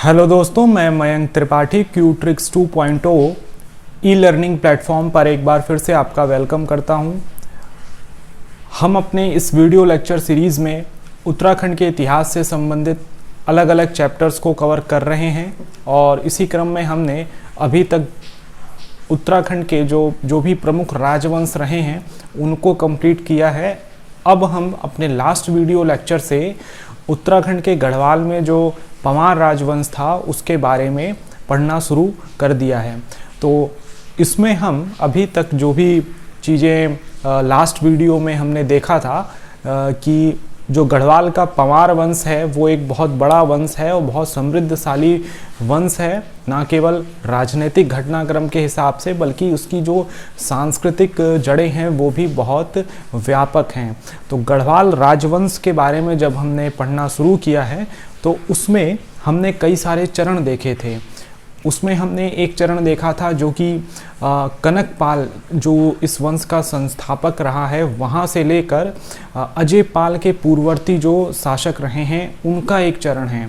Hello दोस्तों, मैं Mayank Tripathi Qtrix 2.0 e learning platform पर एक बार फिर से आपका वेलकम करता हूं। हम अपने इस वीडियो लेक्चर सीरीज़ में उत्तराखंड के इतिहास से संबंधित अलग अलग चैप्टर्स को कवर कर रहे हैं और इसी क्रम में हमने अभी तक उत्तराखंड के जो भी प्रमुख राजवंश रहे हैं उनको कंप्लीट किया है। अब हम अपने लास्ट वीडियो लेक्चर से उत्तराखंड के गढ़वाल में जो पंवार राजवंश था उसके बारे में पढ़ना शुरू कर दिया है। तो इसमें हम अभी तक जो भी चीज़ें लास्ट वीडियो में हमने देखा था कि जो गढ़वाल का पंवार वंश है वो एक बहुत बड़ा वंश है और बहुत समृद्धशाली वंश है, ना केवल राजनीतिक घटनाक्रम के हिसाब से बल्कि उसकी जो सांस्कृतिक जड़ें हैं वो भी बहुत व्यापक हैं। तो गढ़वाल राजवंश के बारे में जब हमने पढ़ना शुरू किया है तो उसमें हमने कई सारे चरण देखे थे। उसमें हमने एक चरण देखा था जो कि कनकपाल जो इस वंश का संस्थापक रहा है वहाँ से लेकर अजय पाल के पूर्ववर्ती जो शासक रहे हैं उनका एक चरण है।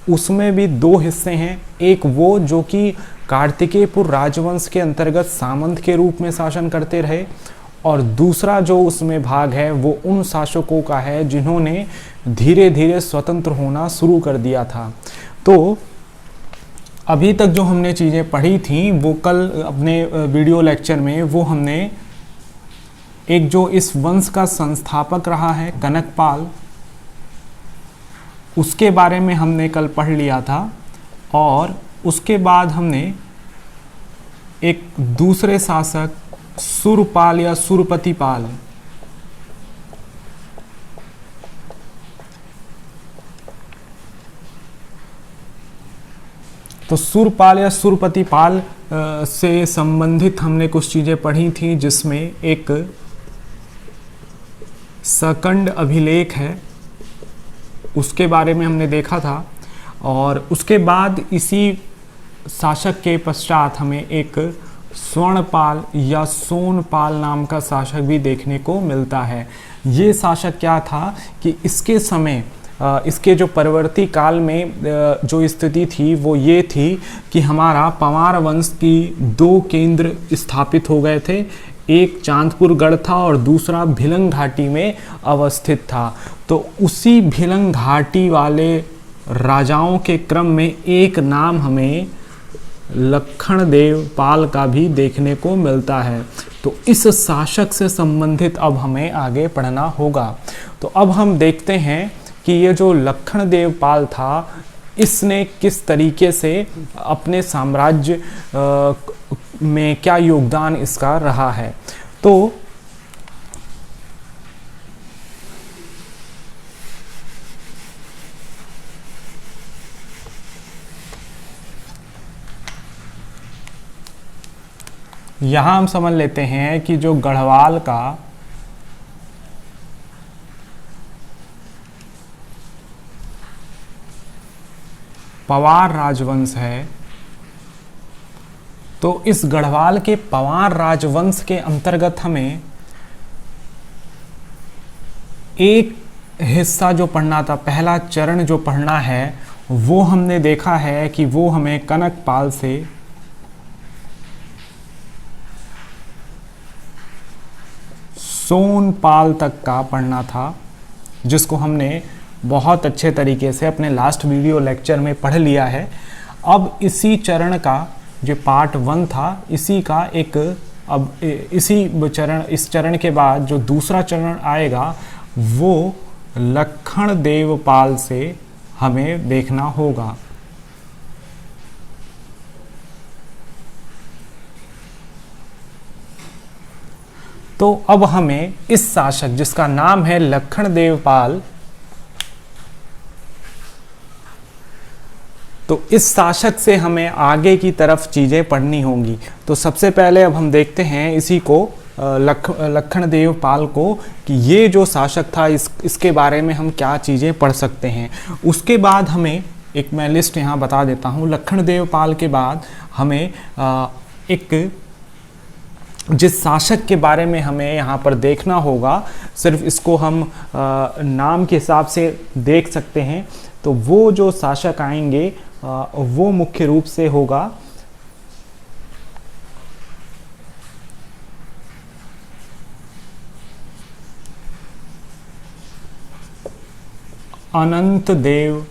उसमें भी दो हिस्से हैं, एक वो जो कि कार्तिकेयपुर राजवंश के अंतर्गत सामंत के रूप में शासन करते रहे और दूसरा जो उसमें भाग है वो उन शासकों का है जिन्होंने धीरे धीरे स्वतंत्र होना शुरू कर दिया था। तो अभी तक जो हमने चीज़ें पढ़ी थी वो कल अपने वीडियो लेक्चर में वो हमने एक जो इस वंश का संस्थापक रहा है कनकपाल उसके बारे में हमने कल पढ़ लिया था और उसके बाद हमने एक दूसरे शासक सुरपाल या सुरपतिपाल तो सुरपाल या सुरपतिपाल से संबंधित हमने कुछ चीज़ें पढ़ी थी जिसमें एक सकंड अभिलेख है उसके बारे में हमने देखा था और उसके बाद इसी शासक के पश्चात हमें एक स्वर्णपाल या सोनपाल नाम का शासक भी देखने को मिलता है। ये शासक क्या था कि इसके समय इसके जो परवर्ती काल में जो स्थिति थी वो ये थी कि हमारा पंवार वंश की दो केंद्र स्थापित हो गए थे, एक चांदपुर गढ़ था और दूसरा भिलंग घाटी में अवस्थित था। तो उसी भिलंग घाटी वाले राजाओं के क्रम में एक नाम हमें लखनदेव पाल का भी देखने को मिलता है। तो इस शासक से संबंधित अब हमें आगे पढ़ना होगा। तो अब हम देखते हैं कि ये जो लखनदेव पाल था इसने किस तरीके से अपने साम्राज्य में क्या योगदान इसका रहा है। तो यहाँ हम समझ लेते हैं कि जो गढ़वाल का पंवार राजवंश है तो इस गढ़वाल के पंवार राजवंश के अंतर्गत हमें एक हिस्सा जो पढ़ना था, पहला चरण जो पढ़ना है वो हमने देखा है कि वो हमें कनकपाल से सोनपाल तक का पढ़ना था, जिसको हमने बहुत अच्छे तरीके से अपने लास्ट वीडियो लेक्चर में पढ़ लिया है। अब इसी चरण का जो पार्ट 1 था इसी का एक इस चरण के बाद जो दूसरा चरण आएगा वो लखनदेव पाल से हमें देखना होगा। तो अब हमें इस शासक जिसका नाम है लखनदेव पाल, तो इस शासक से हमें आगे की तरफ चीज़ें पढ़नी होंगी। तो सबसे पहले अब हम देखते हैं इसी को लखनदेव पाल को कि ये जो शासक था इसके बारे में हम क्या चीज़ें पढ़ सकते हैं। उसके बाद हमें एक मैं लिस्ट यहाँ बता देता हूँ। लखनदेव पाल के बाद हमें एक जिस शासक के बारे में हमें यहाँ पर देखना होगा, सिर्फ इसको हम नाम के हिसाब से देख सकते हैं। तो वो जो शासक आएंगे वो मुख्य रूप से होगा अनंत देव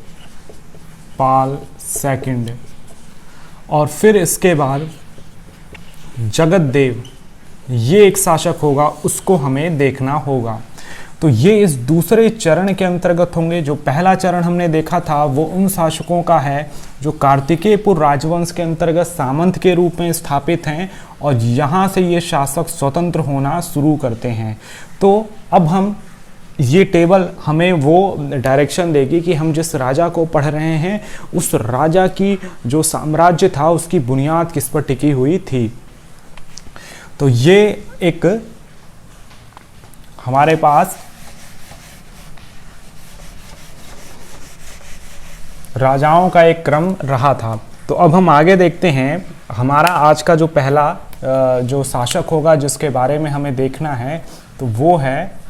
पाल सेकंड, और फिर इसके बाद जगत देव, ये एक शासक होगा, उसको हमें देखना होगा। तो ये इस दूसरे चरण के अंतर्गत होंगे। जो पहला चरण हमने देखा था वो उन शासकों का है जो कार्तिकेयपुर राजवंश के अंतर्गत सामंत के रूप में स्थापित हैं और यहाँ से ये शासक स्वतंत्र होना शुरू करते हैं। तो अब हम ये टेबल हमें वो डायरेक्शन देगी कि हम जिस राजा को पढ़ रहे हैं उस राजा की जो साम्राज्य था उसकी बुनियाद किस पर टिकी हुई थी। तो ये एक हमारे पास राजाओं का एक क्रम रहा था। तो अब हम आगे देखते हैं। हमारा आज का जो पहला जो शासक होगा जिसके बारे में हमें देखना है तो वो है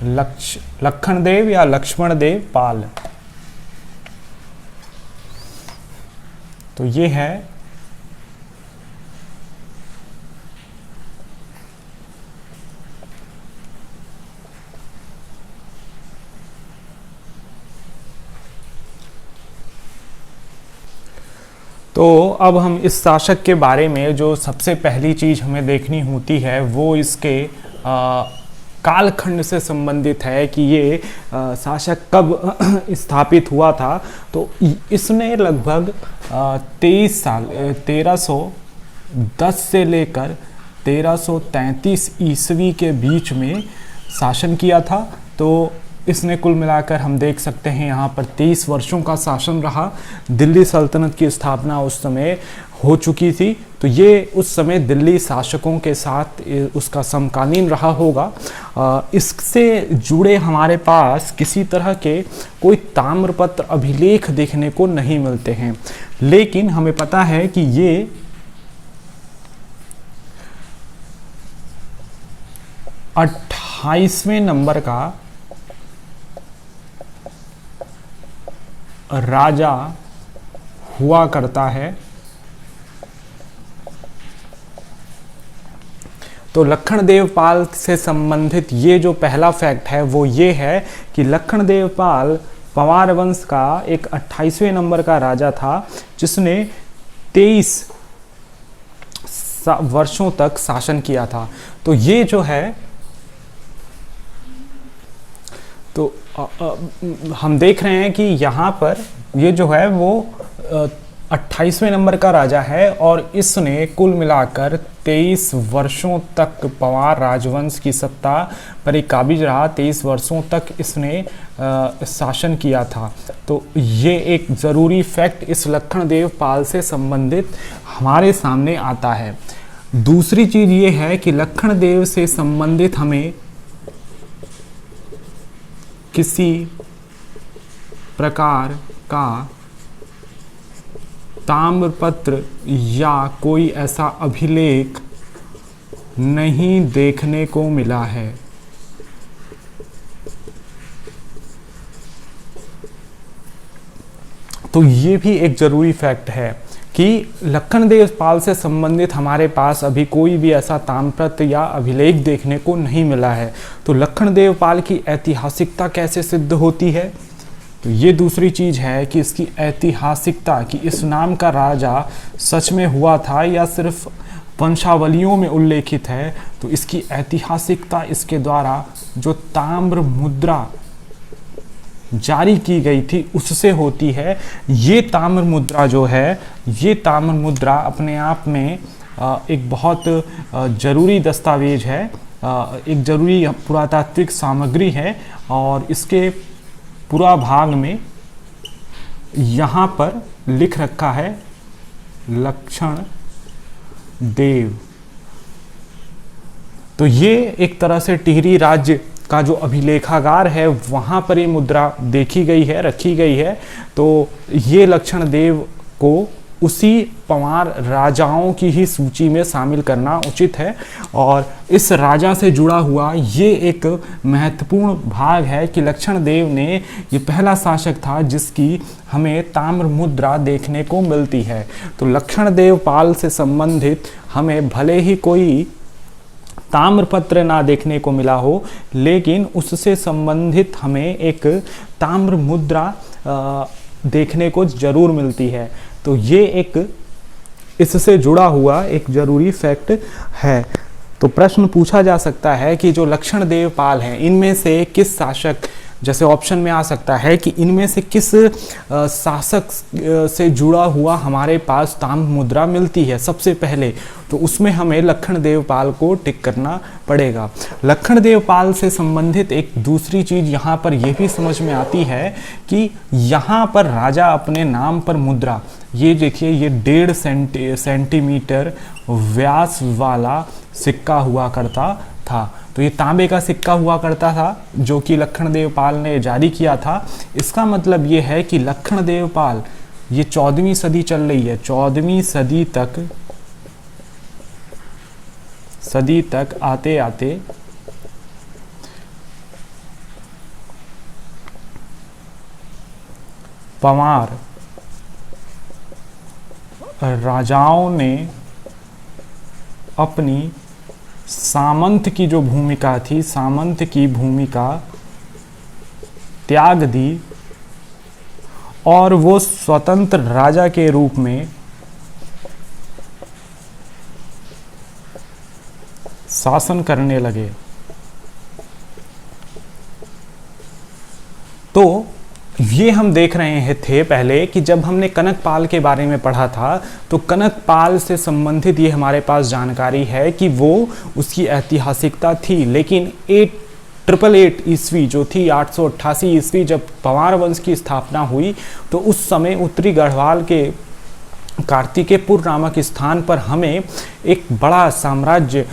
लखन देव या लक्ष्मण देव पाल। तो ये है तो अब हम इस शासक के बारे में जो सबसे पहली चीज हमें देखनी होती है वो इसके कालखंड से संबंधित है कि ये शासक कब स्थापित हुआ था। तो इसने लगभग 23 साल 1310 से लेकर 1333 ईस्वी के बीच में शासन किया था। तो इसने कुल मिलाकर हम देख सकते हैं यहाँ पर 23 वर्षों का शासन रहा। दिल्ली सल्तनत की स्थापना उस समय हो चुकी थी। तो ये उस समय दिल्ली शासकों के साथ उसका समकालीन रहा होगा। इससे जुड़े हमारे पास किसी तरह के कोई ताम्रपत्र अभिलेख देखने को नहीं मिलते हैं, लेकिन हमें पता है कि ये 28वें नंबर का राजा हुआ करता है। तो लखन देव पाल से संबंधित ये जो पहला फैक्ट है वो ये है कि लखन देव पाल पवार वंश का एक 28वें नंबर का राजा था जिसने 23 वर्षों तक शासन किया था। तो ये जो है तो हम देख रहे हैं कि यहाँ पर ये जो है वो 28वें नंबर का राजा है और इसने कुल मिलाकर 23 वर्षों तक पवार राजवंश की सत्ता पर एक काबिज रहा। 23 वर्षों तक इसने शासन किया था। तो ये एक ज़रूरी फैक्ट इस लखन देव पाल से संबंधित हमारे सामने आता है। दूसरी चीज़ ये है कि लखन देव से संबंधित हमें किसी प्रकार का ताम्रपत्र या कोई ऐसा अभिलेख नहीं देखने को मिला है। तो ये भी एक जरूरी फैक्ट है कि लखन देव पाल से संबंधित हमारे पास अभी कोई भी ऐसा ताम्रपत्र या अभिलेख देखने को नहीं मिला है। तो लखन देव पाल की ऐतिहासिकता कैसे सिद्ध होती है? तो ये दूसरी चीज़ है कि इसकी ऐतिहासिकता कि इस नाम का राजा सच में हुआ था या सिर्फ वंशावलियों में उल्लेखित है। तो इसकी ऐतिहासिकता इसके द्वारा जो ताम्र मुद्रा जारी की गई थी उससे होती है। ये ताम्र मुद्रा जो है, ये ताम्र मुद्रा अपने आप में एक बहुत ज़रूरी दस्तावेज है, एक ज़रूरी पुरातात्विक सामग्री है। और इसके पूरा भाग में यहाँ पर लिख रखा है लक्ष्मण देव। तो ये एक तरह से टिहरी राज्य का जो अभिलेखागार है वहाँ पर ये मुद्रा देखी गई है, रखी गई है। तो ये लक्ष्मण देव को उसी पंवार राजाओं की ही सूची में शामिल करना उचित है। और इस राजा से जुड़ा हुआ ये एक महत्वपूर्ण भाग है कि लक्ष्मण देव ने ये पहला शासक था जिसकी हमें ताम्र मुद्रा देखने को मिलती है। तो लक्ष्मण देव पाल से संबंधित हमें भले ही कोई ताम्रपत्र ना देखने को मिला हो, लेकिन उससे संबंधित हमें एक ताम्र मुद्रा देखने को जरूर मिलती है। तो ये एक इससे जुड़ा हुआ एक जरूरी फैक्ट है। तो प्रश्न पूछा जा सकता है कि जो लक्ष्मण देव पाल हैं इनमें से किस शासक, जैसे ऑप्शन में आ सकता है कि इनमें से किस शासक से जुड़ा हुआ हमारे पास ताम्र मुद्रा मिलती है सबसे पहले, तो उसमें हमें लक्ष्मण देव पाल को टिक करना पड़ेगा। लक्ष्मण देव पाल से संबंधित एक दूसरी चीज यहाँ पर यह भी समझ में आती है कि यहाँ पर राजा अपने नाम पर मुद्रा, ये देखिए ये 1.5 सेंटीमीटर व्यास वाला सिक्का हुआ करता था। तो ये तांबे का सिक्का हुआ करता था जो कि लक्ष्मण देव पाल ने जारी किया था। इसका मतलब ये है कि लक्ष्मण देव पाल, ये 14वीं सदी चल रही है, 14वीं सदी तक आते आते पंवार राजाओं ने अपनी सामंत की जो भूमिका थी, सामंत की भूमिका त्याग दी और वो स्वतंत्र राजा के रूप में शासन करने लगे। तो ये हम देख रहे थे पहले कि जब हमने कनक पाल के बारे में पढ़ा था तो कनक पाल से संबंधित ये हमारे पास जानकारी है कि वो उसकी ऐतिहासिकता थी, लेकिन 888 ईस्वी जो थी 888 ईस्वी जब पंवार वंश की स्थापना हुई तो उस समय उत्तरी गढ़वाल के कार्तिकेयपुर नामक स्थान पर हमें एक बड़ा साम्राज्य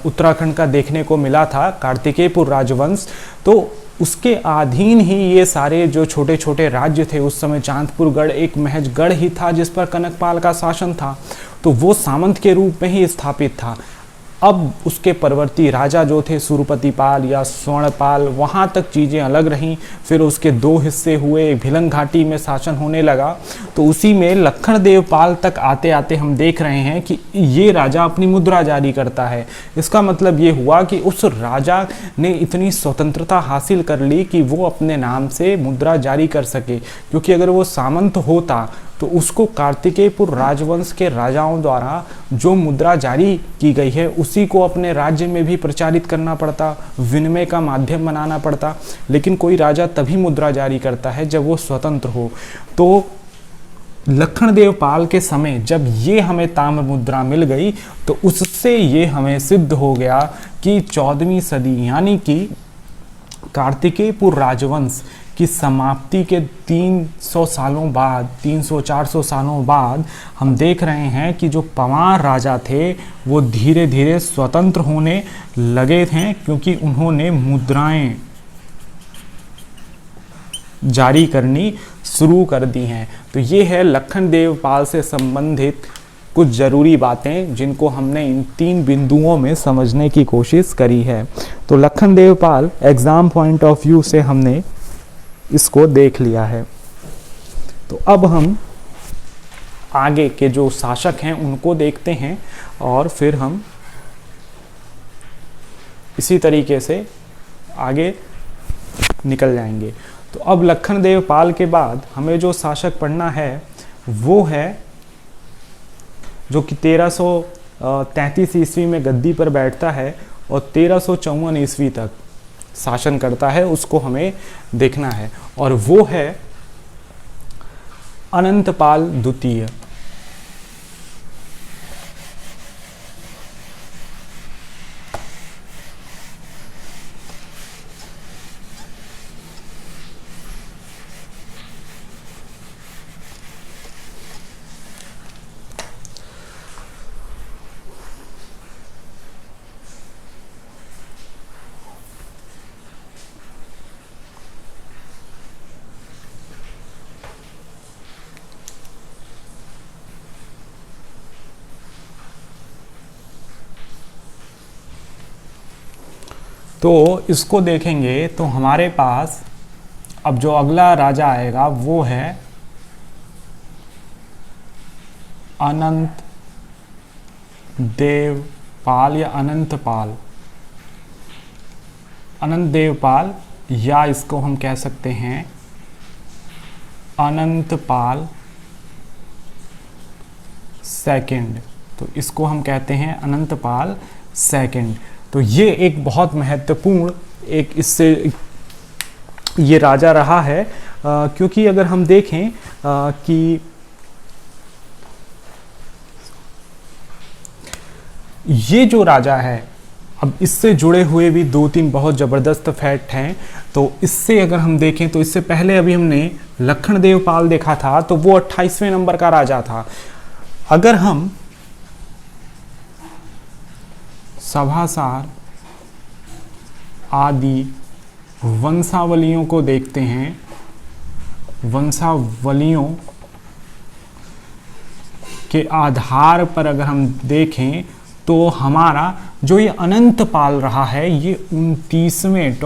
उत्तराखंड का देखने को मिला था, कार्तिकेयपुर राजवंश। तो उसके अधीन ही ये सारे जो छोटे छोटे राज्य थे, उस समय चांदपुर गढ़ एक महज गढ़ ही था जिस पर कनकपाल का शासन था, तो वो सामंत के रूप में ही स्थापित था। अब उसके परवर्ती राजा जो थे सुरपति पाल या स्वर्णपाल, वहाँ तक चीज़ें अलग रहीं। फिर उसके 2 हिस्से हुए, भिलंग घाटी में शासन होने लगा। तो उसी में लक्ष्मण देव पाल तक आते आते हम देख रहे हैं कि ये राजा अपनी मुद्रा जारी करता है। इसका मतलब ये हुआ कि उस राजा ने इतनी स्वतंत्रता हासिल कर ली कि वो अपने नाम से मुद्रा जारी कर सके, क्योंकि अगर वो सामंत होता तो उसको कार्तिकेयपुर राजवंश के राजाओं द्वारा जो मुद्रा जारी की गई है उसी को अपने राज्य में भी प्रचारित करना पड़ता, विनिमय का माध्यम बनाना पड़ता। लेकिन कोई राजा तभी मुद्रा जारी करता है जब वो स्वतंत्र हो। तो लक्ष्मण देव पाल के समय जब ये हमें ताम्र मुद्रा मिल गई तो उससे ये हमें सिद्ध हो गया कि 14वीं सदी यानी कि कार्तिकेयपुर राजवंश की समाप्ति के 300 सालों बाद, 300-400 सालों बाद हम देख रहे हैं कि जो पंवार राजा थे वो धीरे धीरे स्वतंत्र होने लगे थे, क्योंकि उन्होंने मुद्राएं जारी करनी शुरू कर दी हैं। तो ये है लक्ष्मण देव पाल से संबंधित कुछ ज़रूरी बातें जिनको हमने इन 3 बिंदुओं में समझने की कोशिश करी है। तो लक्ष्मण देव पाल एग्ज़ाम पॉइंट ऑफ व्यू से हमने इसको देख लिया है। तो अब हम आगे के जो शासक हैं उनको देखते हैं और फिर हम इसी तरीके से आगे निकल जाएंगे। तो अब लक्ष्मण देव पाल के बाद हमें जो शासक पढ़ना है वो है जो कि 1333 ईस्वी में गद्दी पर बैठता है और 1354 ईस्वी तक शासन करता है, उसको हमें देखना है। और वो है अनंतपाल द्वितीय। तो इसको देखेंगे तो हमारे पास अब जो अगला राजा आएगा वो है अनंत देवपाल या अनंतपाल, अनंत देवपाल, या इसको हम कह सकते हैं अनंतपाल सेकंड। तो इसको हम कहते हैं अनंतपाल सेकंड। तो ये एक बहुत महत्वपूर्ण एक इससे ये राजा रहा है, क्योंकि अगर हम देखें कि ये जो राजा है, अब इससे जुड़े हुए भी 2-3 बहुत ज़बरदस्त फैक्ट हैं। तो इससे अगर हम देखें तो इससे पहले अभी हमने लखन देवपाल देखा था, तो वो 28वें नंबर का राजा था। अगर हम सभासार आदि वंशावलियों को देखते हैं, वंशावलियों के आधार पर अगर हम देखें तो हमारा जो ये अनंतपाल रहा है ये 29वें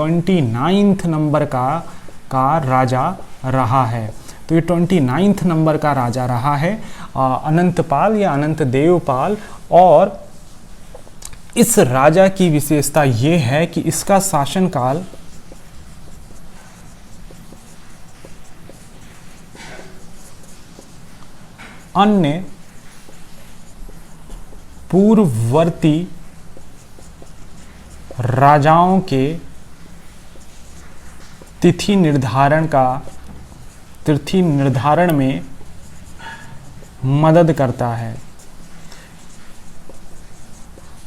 नंबर का राजा रहा है। तो ये 29 नंबर का राजा रहा है अनंतपाल या अनंत देवपाल। और इस राजा की विशेषता ये है कि इसका शासनकाल अन्य पूर्ववर्ती राजाओं के तिथि निर्धारण में मदद करता है।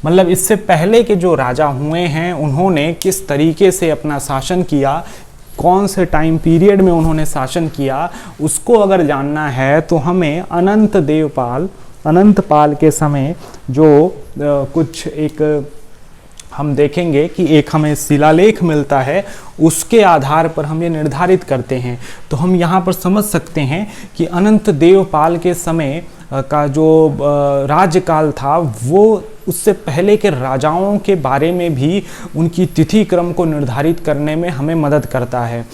मतलब इससे पहले के जो राजा हुए हैं उन्होंने किस तरीके से अपना शासन किया, कौन से टाइम पीरियड में उन्होंने शासन किया, उसको अगर जानना है तो हमें अनंतपाल के समय जो कुछ एक हम देखेंगे कि एक हमें शिलालेख मिलता है, उसके आधार पर हम ये निर्धारित करते हैं। तो हम यहाँ पर समझ सकते हैं कि अनंत देवपाल के समय का जो राज्यकाल था वो उससे पहले के राजाओं के बारे में भी उनकी तिथि क्रम को निर्धारित करने में हमें मदद करता है।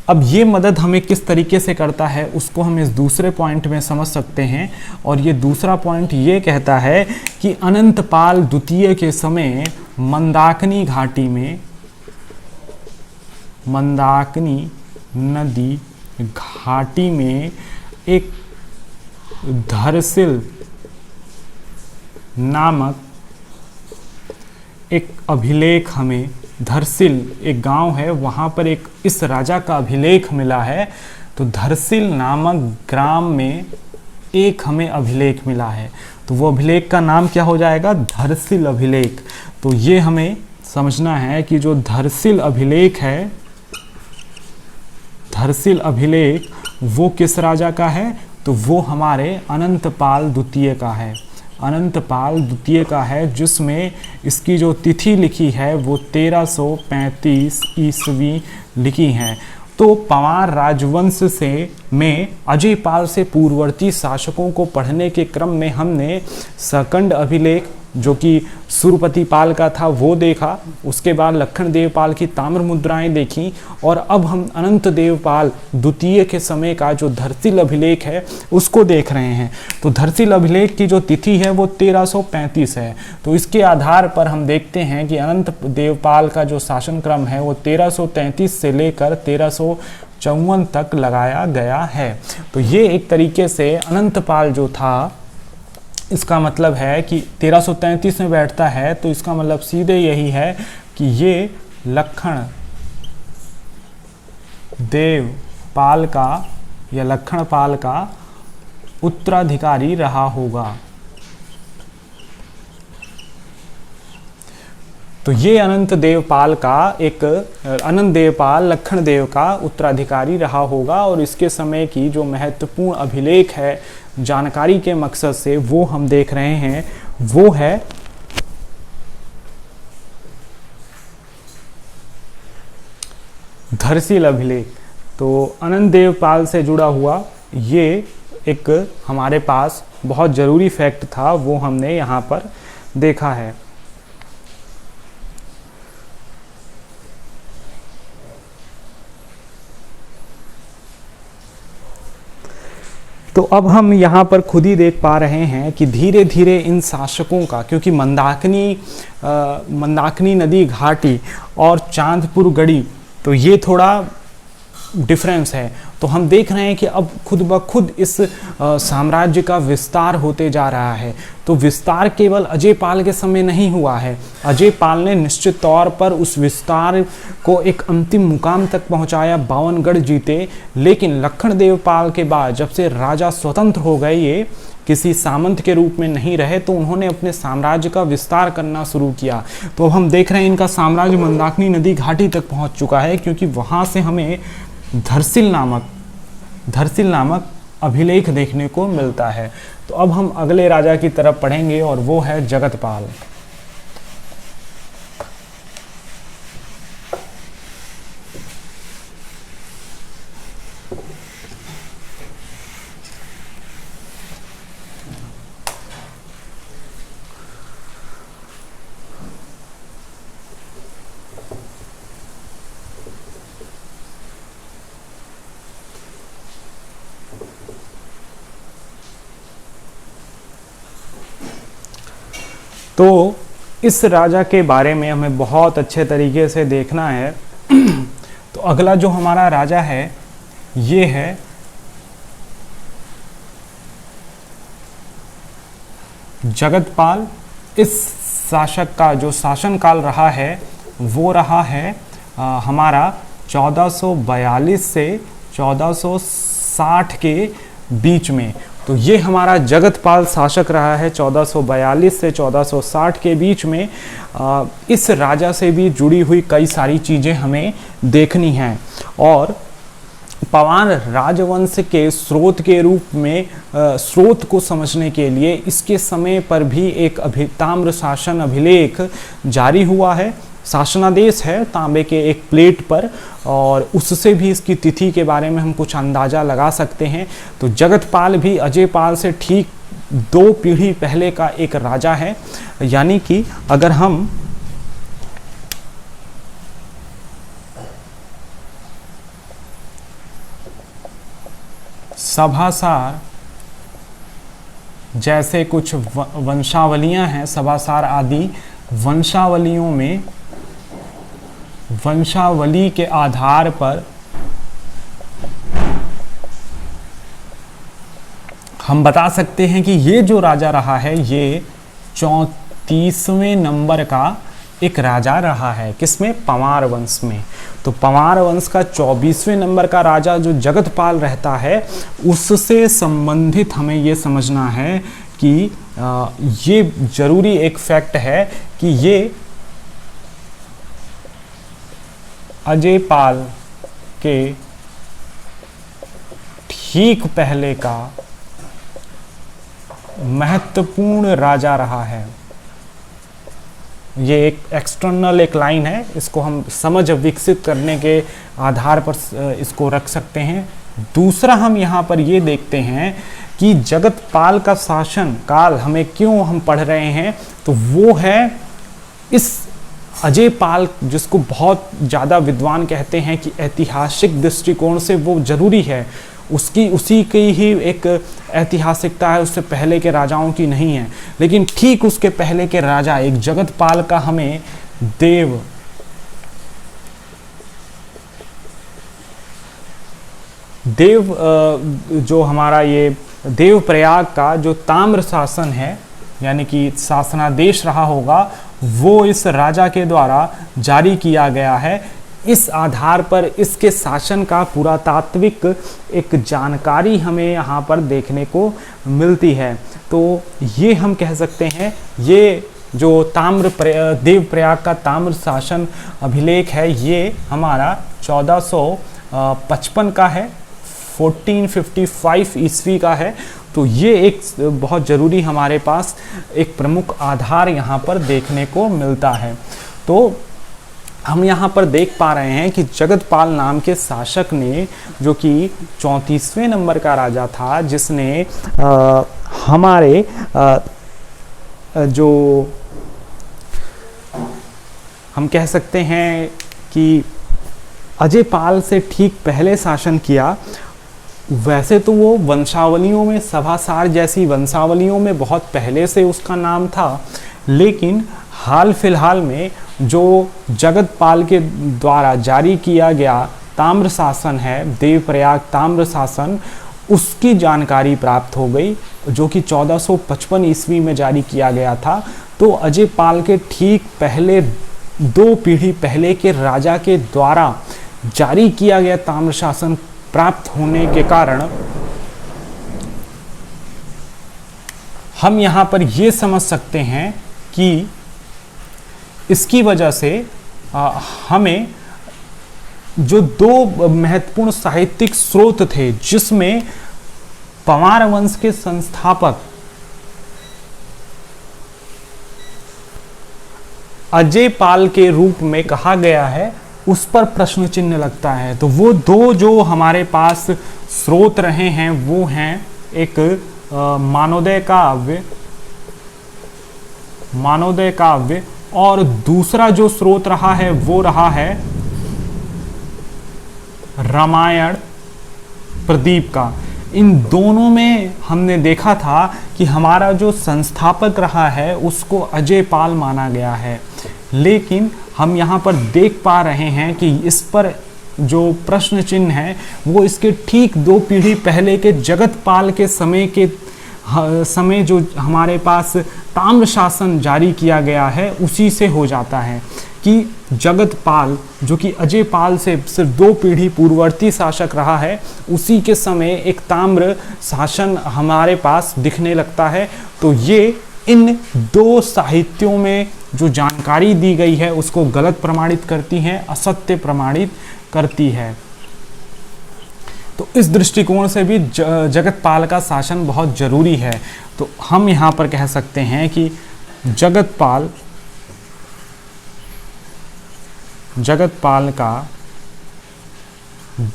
अब ये मदद हमें किस तरीके से करता है उसको हम इस दूसरे पॉइंट में समझ सकते हैं। और ये दूसरा पॉइंट ये कहता है कि अनंतपाल द्वितीय के समय मंदाकिनी घाटी में, मंदाकिनी नदी घाटी में एक धरसिल नामक एक अभिलेख हमें, धरसिल एक गांव है वहाँ पर एक इस राजा का अभिलेख मिला है। तो धरसिल नामक ग्राम में एक हमें अभिलेख मिला है। तो वो अभिलेख का नाम क्या हो जाएगा? धरसिल अभिलेख। तो ये हमें समझना है कि जो धरसिल अभिलेख है, धरसिल अभिलेख वो किस राजा का है? तो वो हमारे अनंतपाल द्वितीय का है, अनंतपाल द्वितीय का है, जिसमें इसकी जो तिथि लिखी है वो 1335 ईस्वी लिखी है। तो पंवार राजवंश में अजयपाल से पूर्ववर्ती शासकों को पढ़ने के क्रम में हमने सकंड अभिलेख जो कि सुरपति पाल का था वो देखा, उसके बाद लखन देवपाल की ताम्र मुद्राएं देखी, और अब हम अनंत देवपाल द्वितीय के समय का जो धरसिल अभिलेख है उसको देख रहे हैं। तो धरसिल अभिलेख की जो तिथि है वो 1335 है। तो इसके आधार पर हम देखते हैं कि अनंत देवपाल का जो शासन क्रम है वो 1333 से लेकर 1354 तक लगाया गया है। तो ये एक तरीके से अनंतपाल जो था, इसका मतलब है कि 1333 में बैठता है, तो इसका मतलब सीधे यही है कि ये लखन देवपाल का या लखनपाल का उत्तराधिकारी रहा होगा। तो ये अनंत देवपाल का एक अनंत देवपाल लखन देव का उत्तराधिकारी रहा होगा। और इसके समय की जो महत्वपूर्ण अभिलेख है जानकारी के मकसद से वो हम देख रहे हैं, वो है धरसिल अभिलेख। तो अनंत देवपाल से जुड़ा हुआ ये एक हमारे पास बहुत ज़रूरी फैक्ट था, वो हमने यहाँ पर देखा है। तो अब हम यहाँ पर खुद ही देख पा रहे हैं कि धीरे धीरे इन शासकों का, क्योंकि मंदाकिनी नदी घाटी और चांदपुर गढ़ी, तो ये थोड़ा डिफरेंस है। तो हम देख रहे हैं कि अब खुद ब खुद इस साम्राज्य का विस्तार होते जा रहा है। तो विस्तार केवल अजय पाल के समय नहीं हुआ है, अजय पाल ने निश्चित तौर पर उस विस्तार को एक अंतिम मुकाम तक पहुंचाया, 52 गढ़ जीते। लेकिन लखनदेव पाल के बाद जब से राजा स्वतंत्र हो गए, ये किसी सामंत के रूप में नहीं रहे, तो उन्होंने अपने साम्राज्य का विस्तार करना शुरू किया। तो अब हम देख रहे हैं इनका साम्राज्य मंदाकिनी नदी घाटी तक पहुंच चुका है, क्योंकि वहां से हमें धरसिल नामक अभिलेख देखने को मिलता है। तो अब हम अगले राजा की तरफ पढ़ेंगे और वो है जगतपाल। तो इस राजा के बारे में हमें बहुत अच्छे तरीके से देखना है। तो अगला जो हमारा राजा है ये है जगतपाल। इस शासक का जो शासनकाल रहा है वो रहा है हमारा 1442 से 1460 के बीच में। तो ये हमारा जगतपाल शासक रहा है 1442 से 1460 के बीच में। इस राजा से भी जुड़ी हुई कई सारी चीज़ें हमें देखनी हैं और पवार राजवंश के स्रोत के रूप में स्रोत को समझने के लिए इसके समय पर भी एक ताम्र शासन अभिलेख जारी हुआ है, शासनादेश है तांबे के एक प्लेट पर, और उससे भी इसकी तिथि के बारे में हम कुछ अंदाज़ा लगा सकते हैं। तो जगतपाल भी अजय पाल से ठीक 2 पीढ़ी पहले का एक राजा है। यानी कि अगर हम सभासार जैसे कुछ वंशावलियां हैं, सभासार आदि वंशावलियों में वंशावली के आधार पर हम बता सकते हैं कि ये जो राजा रहा है ये 34वें नंबर का एक राजा रहा है। किसमें? पंवार वंश में। तो पंवार वंश का 24वें नंबर का राजा जो जगतपाल रहता है, उससे संबंधित हमें ये समझना है कि ये जरूरी एक फैक्ट है कि ये अजय पाल के ठीक पहले का महत्वपूर्ण राजा रहा है। ये एक एक्सटर्नल एक लाइन है, इसको हम समझ विकसित करने के आधार पर इसको रख सकते हैं। दूसरा हम यहाँ पर ये देखते हैं कि जगतपाल का शासन काल हमें क्यों हम पढ़ रहे हैं, तो वो है इस अजय पाल, जिसको बहुत ज़्यादा विद्वान कहते हैं कि ऐतिहासिक दृष्टिकोण से वो जरूरी है, उसी की ही एक ऐतिहासिकता है, उससे पहले के राजाओं की नहीं है। लेकिन ठीक उसके पहले के राजा एक जगतपाल का हमें जो हमारा ये देवप्रयाग का जो ताम्र शासन है, यानी कि शासनादेश रहा होगा, वो इस राजा के द्वारा जारी किया गया है। इस आधार पर इसके शासन का पुरातात्विक एक जानकारी हमें यहाँ पर देखने को मिलती है। तो ये हम कह सकते हैं, ये जो देवप्रयाग का ताम्र शासन अभिलेख है, ये हमारा 1455 का है, 1455 ईस्वी का है। तो ये एक बहुत ज़रूरी हमारे पास एक प्रमुख आधार यहाँ पर देखने को मिलता है। तो हम यहाँ पर देख पा रहे हैं कि जगतपाल नाम के शासक ने, जो कि 34वें नंबर का राजा था, जिसने हमारे जो हम कह सकते हैं कि अजय पाल से ठीक पहले शासन किया, वैसे तो वो वंशावलियों में, सभासार जैसी वंशावलियों में बहुत पहले से उसका नाम था, लेकिन हाल फिलहाल में जो जगतपाल के द्वारा जारी किया गया ताम्र शासन है, देवप्रयाग ताम्र शासन, उसकी जानकारी प्राप्त हो गई, जो कि 1455 ईस्वी में जारी किया गया था। तो अजय पाल के ठीक पहले, 2 पीढ़ी पहले के राजा के द्वारा जारी किया गया ताम्र शासन प्राप्त होने के कारण हम यहाँ पर ये समझ सकते हैं कि इसकी वजह से हमें जो 2 महत्वपूर्ण साहित्यिक स्रोत थे, जिसमें पंवार वंश के संस्थापक अजय पाल के रूप में कहा गया है, उस पर प्रश्न चिन्ह लगता है। तो वो 2 जो हमारे पास स्रोत रहे हैं वो हैं एक मानोदय काव्य और दूसरा जो स्रोत रहा है वो रहा है रामायण प्रदीप का। इन दोनों में हमने देखा था कि हमारा जो संस्थापक रहा है उसको अजय पाल माना गया है, लेकिन हम यहाँ पर देख पा रहे हैं कि इस पर जो प्रश्न चिन्ह है वो इसके ठीक 2 पीढ़ी पहले के जगतपाल के समय जो हमारे पास ताम्र शासन जारी किया गया है उसी से हो जाता है कि जगतपाल, जो कि अजय पाल से सिर्फ 2 पीढ़ी पूर्ववर्ती शासक रहा है, उसी के समय एक ताम्र शासन हमारे पास दिखने लगता है। तो ये इन 2 साहित्यों में जो जानकारी दी गई है उसको गलत प्रमाणित करती है, असत्य प्रमाणित करती है। तो इस दृष्टिकोण से भी जगतपाल का शासन बहुत जरूरी है। तो हम यहाँ पर कह सकते हैं कि जगतपाल का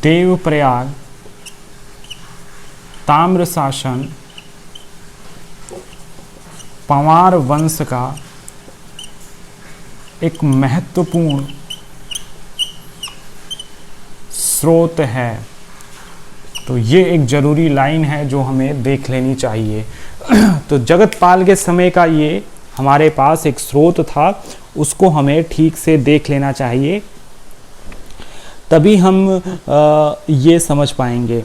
देवप्रयाग ताम्र शासन पंवार वंश का एक महत्वपूर्ण स्रोत है। तो ये एक जरूरी लाइन है जो हमें देख लेनी चाहिए। तो जगतपाल के समय का ये हमारे पास एक स्रोत था, उसको हमें ठीक से देख लेना चाहिए, तभी हम ये समझ पाएंगे।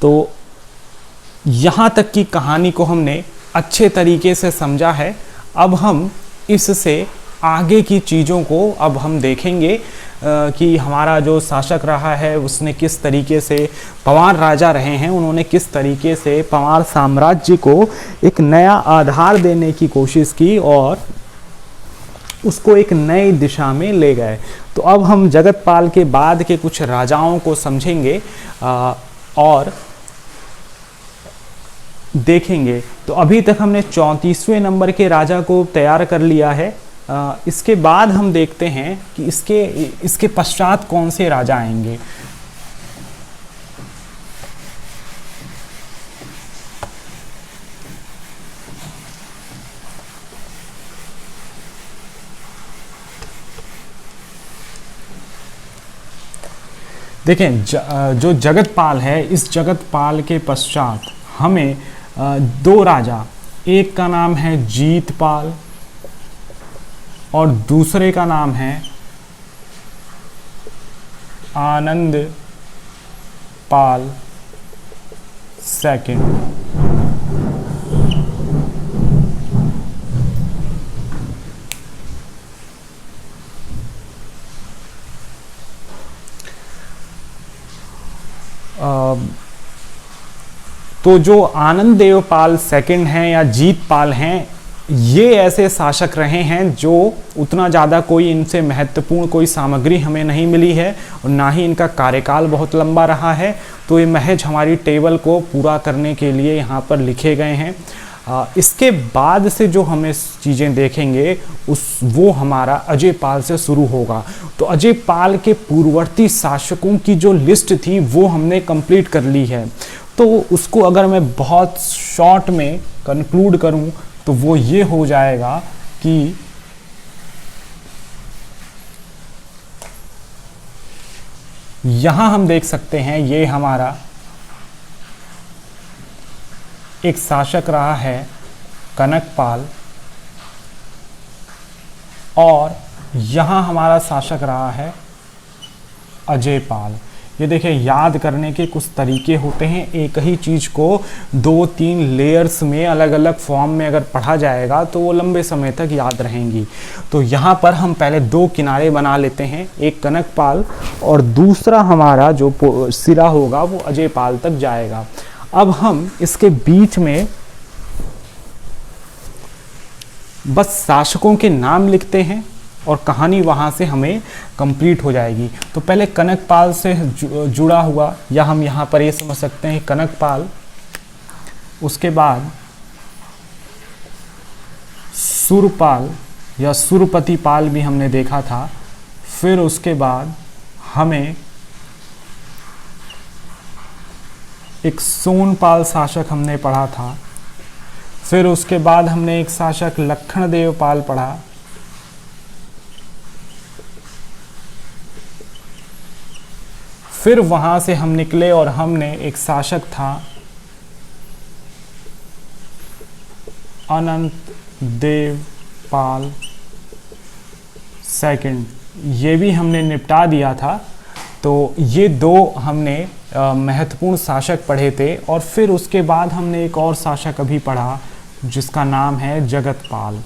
तो यहाँ तक की कहानी को हमने अच्छे तरीके से समझा है। अब हम इससे आगे की चीज़ों को अब हम देखेंगे कि हमारा जो शासक रहा है उसने किस तरीके से, पंवार राजा रहे हैं उन्होंने किस तरीके से पंवार साम्राज्य को एक नया आधार देने की कोशिश की और उसको एक नई दिशा में ले गए। तो अब हम जगतपाल के बाद के कुछ राजाओं को समझेंगे और देखेंगे। तो अभी तक हमने 34वें नंबर के राजा को तैयार कर लिया है। इसके बाद हम देखते हैं कि इसके पश्चात कौन से राजा आएंगे। देखें, जो जगतपाल है, इस जगतपाल के पश्चात हमें 2 राजा, एक का नाम है जीतपाल और दूसरे का नाम है आनंद पाल सेकंड। तो जो आनंद देवपाल सेकंड हैं या जीतपाल हैं, ये ऐसे शासक रहे हैं जो उतना ज़्यादा कोई इनसे महत्वपूर्ण कोई सामग्री हमें नहीं मिली है और ना ही इनका कार्यकाल बहुत लंबा रहा है। तो ये महज हमारी टेबल को पूरा करने के लिए यहाँ पर लिखे गए हैं। इसके बाद से जो हमें चीज़ें देखेंगे वो हमारा अजय पाल से शुरू होगा। तो अजय पाल के पूर्ववर्ती शासकों की जो लिस्ट थी वो हमने कंप्लीट कर ली है। तो उसको अगर मैं बहुत शॉर्ट में कंक्लूड करूं तो वो ये हो जाएगा कि यहां हम देख सकते हैं ये हमारा एक शासक रहा है कनकपाल, और यहां हमारा शासक रहा है अजयपाल। ये देखिए, याद करने के कुछ तरीके होते हैं। एक ही चीज़ को 2-3 लेयर्स में अलग अलग फॉर्म में अगर पढ़ा जाएगा तो वो लंबे समय तक याद रहेंगी। तो यहाँ पर हम पहले 2 किनारे बना लेते हैं, एक कनकपाल और दूसरा हमारा जो सिरा होगा वो अजयपाल तक जाएगा। अब हम इसके बीच में बस शासकों के नाम लिखते हैं और कहानी वहाँ से हमें कंप्लीट हो जाएगी। तो पहले कनकपाल से जुड़ा हुआ, या हम यहाँ पर ये समझ सकते हैं कनकपाल, उसके बाद सुरपाल या सुरपति पाल भी हमने देखा था। फिर उसके बाद हमें एक सोनपाल शासक हमने पढ़ा था। फिर उसके बाद हमने एक शासक लक्ष्मणदेव पाल पढ़ा। फिर वहां से हम निकले और हमने एक शासक था अनंत देव पाल सेकंड, ये भी हमने निपटा दिया था। तो ये 2 हमने महत्वपूर्ण शासक पढ़े थे। और फिर उसके बाद हमने एक और शासक अभी पढ़ा जिसका नाम है जगतपाल,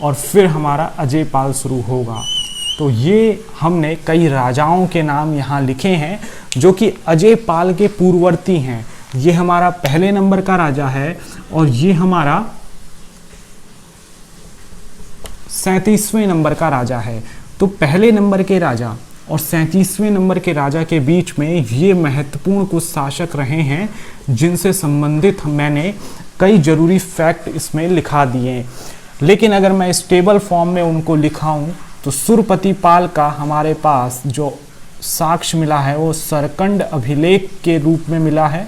और फिर हमारा अजयपाल शुरू होगा। तो ये हमने कई राजाओं के नाम यहाँ लिखे हैं जो कि अजयपाल के पूर्ववर्ती हैं। ये हमारा पहले नंबर का राजा है और ये हमारा 37वें नंबर का राजा है। तो पहले नंबर के राजा और 37वें नंबर के राजा के बीच में ये महत्वपूर्ण कुछ शासक रहे हैं जिनसे संबंधित मैंने कई जरूरी फैक्ट इसमें लिखा दिए। लेकिन अगर मैं इस टेबल फॉर्म में उनको लिखाऊं तो सुरपति पाल का हमारे पास जो साक्ष्य मिला है वो सरकंड अभिलेख के रूप में मिला है।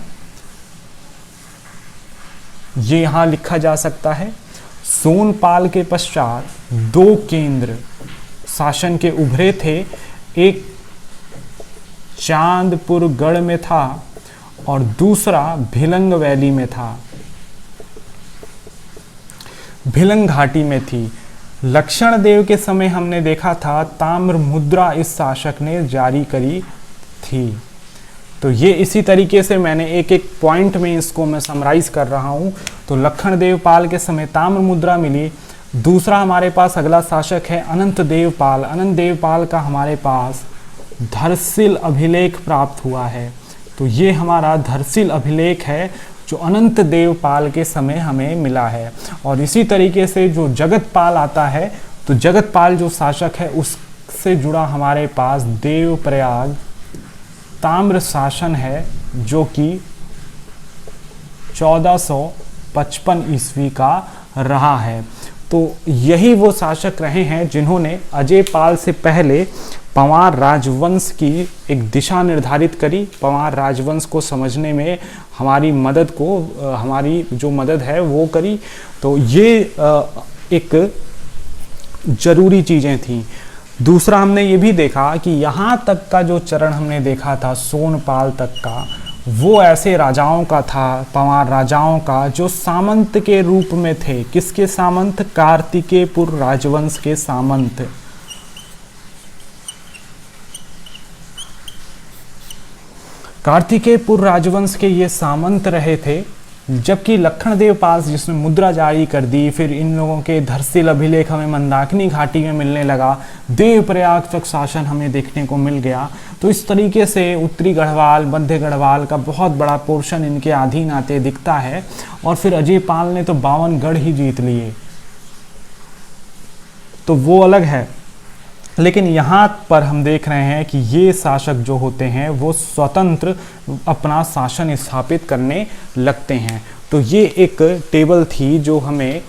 ये यहाँ लिखा जा सकता है। सोनपाल के पश्चात 2 केंद्र शासन के उभरे थे, एक चांदपुर गढ़ में था और दूसरा भिलंग वैली में था, भिलंग घाटी में थी। लक्ष्मणदेव के समय हमने देखा था ताम्र मुद्रा इस शासक ने जारी करी थी। तो ये इसी तरीके से मैंने एक एक पॉइंट में इसको मैं समराइज कर रहा हूँ। तो लक्ष्मणदेव पाल के समय ताम्र मुद्रा मिली। दूसरा हमारे पास अगला शासक है अनंत देव पाल। अनंत देव पाल का हमारे पास धरसिल अभिलेख प्राप्त हुआ है। तो ये हमारा धरसिल अभिलेख है जो अनंत देव पाल के समय हमें मिला है। और इसी तरीके से जो जगतपाल आता है, तो जगतपाल जो शासक है उससे जुड़ा हमारे पास देवप्रयाग ताम्र शासन है जो कि 1455 ईस्वी का रहा है। तो यही वो शासक रहे हैं जिन्होंने अजयपाल से पहले पंवार राजवंश की एक दिशा निर्धारित करी। पंवार राजवंश को समझने में हमारी जो मदद है वो करी। तो ये एक जरूरी चीज़ें थी। दूसरा हमने ये भी देखा कि यहाँ तक का जो चरण हमने देखा था सोनपाल तक का, वो ऐसे राजाओं का था, पंवार राजाओं का, जो सामंत के रूप में थे। किसके सामंत? कार्तिकेयपुर राजवंश के सामंत। कार्तिकेयपुर राजवंश के ये सामंत रहे थे। जबकि लक्ष्मणदेव पाल जिसने मुद्रा जारी कर दी, फिर इन लोगों के धरसिल अभिलेख हमें मंदाकिनी घाटी में मिलने लगा, देवप्रयाग तक शासन हमें देखने को मिल गया। तो इस तरीके से उत्तरी गढ़वाल, मध्य गढ़वाल का बहुत बड़ा पोर्शन इनके अधीन आते दिखता है। और फिर अजयपाल ने तो 52 गढ़ ही जीत लिए, तो वो अलग है। लेकिन यहाँ पर हम देख रहे हैं कि ये शासक जो होते हैं वो स्वतंत्र अपना शासन स्थापित करने लगते हैं। तो ये एक टेबल थी जो हमें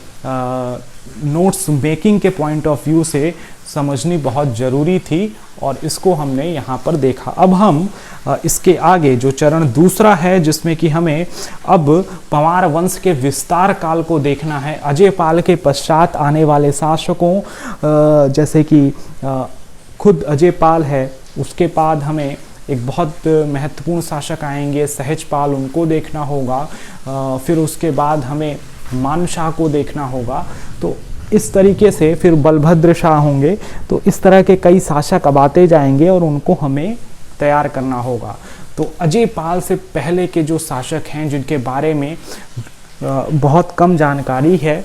नोट्स मेकिंग के पॉइंट ऑफ व्यू से समझनी बहुत ज़रूरी थी, और इसको हमने यहाँ पर देखा। अब हम इसके आगे जो चरण दूसरा है जिसमें कि हमें अब पंवार वंश के विस्तार काल को देखना है। अजयपाल के पश्चात आने वाले शासकों जैसे कि खुद अजयपाल है, उसके बाद हमें एक बहुत महत्वपूर्ण शासक आएंगे सहजपाल, उनको देखना होगा। फिर उसके बाद हमें मानशाह को देखना होगा। तो इस तरीके से फिर बलभद्र शाह होंगे। तो इस तरह के कई शासक अब आते जाएंगे और उनको हमें तैयार करना होगा। तो अजय पाल से पहले के जो शासक हैं जिनके बारे में बहुत कम जानकारी है,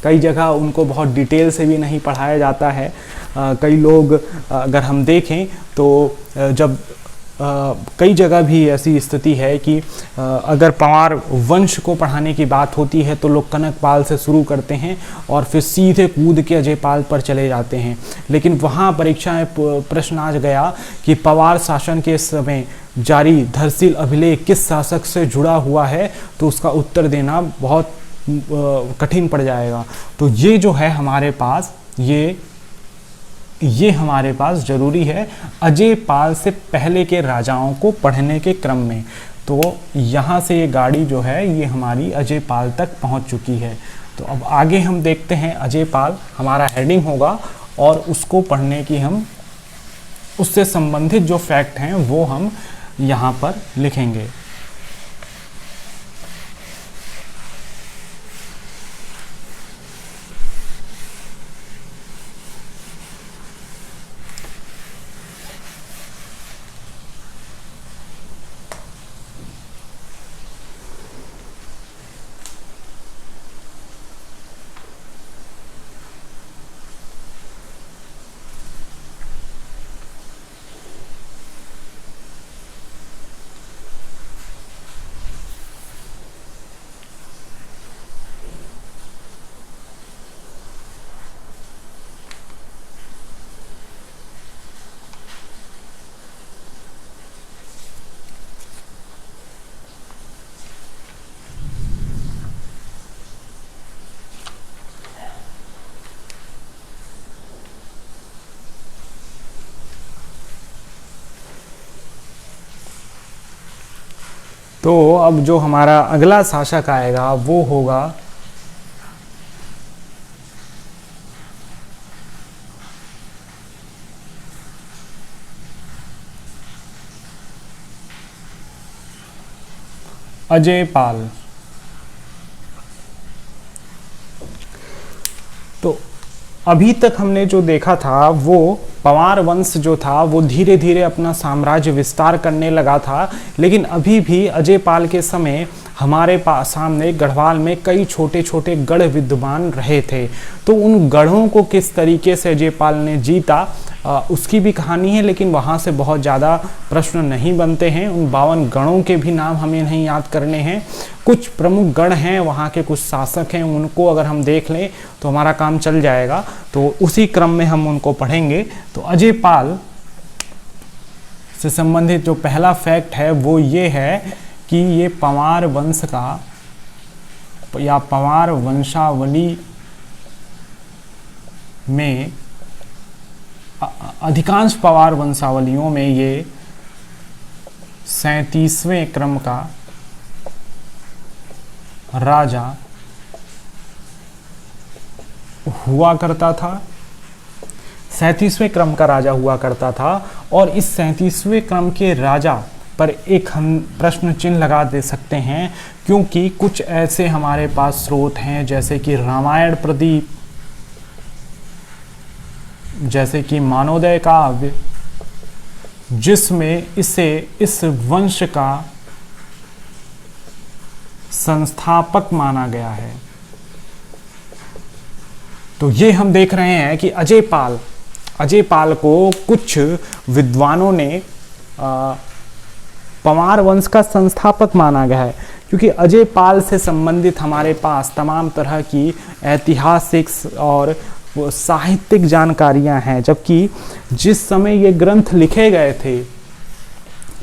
कई जगह उनको बहुत डिटेल से भी नहीं पढ़ाया जाता है। कई लोग अगर हम देखें तो जब कई जगह भी ऐसी स्थिति है कि अगर पंवार वंश को पढ़ाने की बात होती है तो लोग कनकपाल से शुरू करते हैं और फिर सीधे कूद के अजयपाल पर चले जाते हैं। लेकिन वहाँ परीक्षा में प्रश्न आ गया कि पंवार शासन के समय जारी धरसील अभिलेख किस शासक से जुड़ा हुआ है, तो उसका उत्तर देना बहुत कठिन पड़ जाएगा। तो ये जो है हमारे पास ये हमारे पास जरूरी है अजय पाल से पहले के राजाओं को पढ़ने के क्रम में। तो यहाँ से ये गाड़ी जो है ये हमारी अजय पाल तक पहुँच चुकी है। तो अब आगे हम देखते हैं अजय पाल, हमारा हेडिंग होगा और उसको पढ़ने की हम उससे संबंधित जो फैक्ट हैं वो हम यहाँ पर लिखेंगे। तो अब जो हमारा अगला शासक आएगा वो होगा अजय पाल। तो अभी तक हमने जो देखा था वो पंवार वंश जो था वो धीरे धीरे अपना साम्राज्य विस्तार करने लगा था, लेकिन अभी भी अजय पाल के समय हमारे पास सामने गढ़वाल में कई छोटे छोटे गढ़ विद्यमान रहे थे। तो उन गढ़ों को किस तरीके से अजय पाल ने जीता उसकी भी कहानी है, लेकिन वहाँ से बहुत ज़्यादा प्रश्न नहीं बनते हैं। उन 52 गढ़ों के भी नाम हमें नहीं याद करने हैं। कुछ प्रमुख गढ़ हैं, वहाँ के कुछ शासक हैं, उनको अगर हम देख लें तो हमारा काम चल जाएगा। तो उसी क्रम में हम उनको पढ़ेंगे। तो अजय पाल से संबंधित जो पहला फैक्ट है वो ये है कि ये पंवार वंश का या पंवार वंशावली में अधिकांश पंवार वंशावलियों में ये 37वें क्रम का राजा हुआ करता था। 37वें क्रम का राजा हुआ करता था और इस 37वें क्रम के राजा पर एक हम प्रश्न चिन्ह लगा दे सकते हैं, क्योंकि कुछ ऐसे हमारे पास स्रोत हैं जैसे कि रामायण प्रदीप, जैसे कि मानोदय काव्य, जिसमें इसे इस वंश का संस्थापक माना गया है। तो ये हम देख रहे हैं कि अजय पाल को कुछ विद्वानों ने पंवार वंश का संस्थापक माना गया है, क्योंकि अजय पाल से संबंधित हमारे पास तमाम तरह की ऐतिहासिक और साहित्यिक जानकारियां हैं। जबकि जिस समय ये ग्रंथ लिखे गए थे,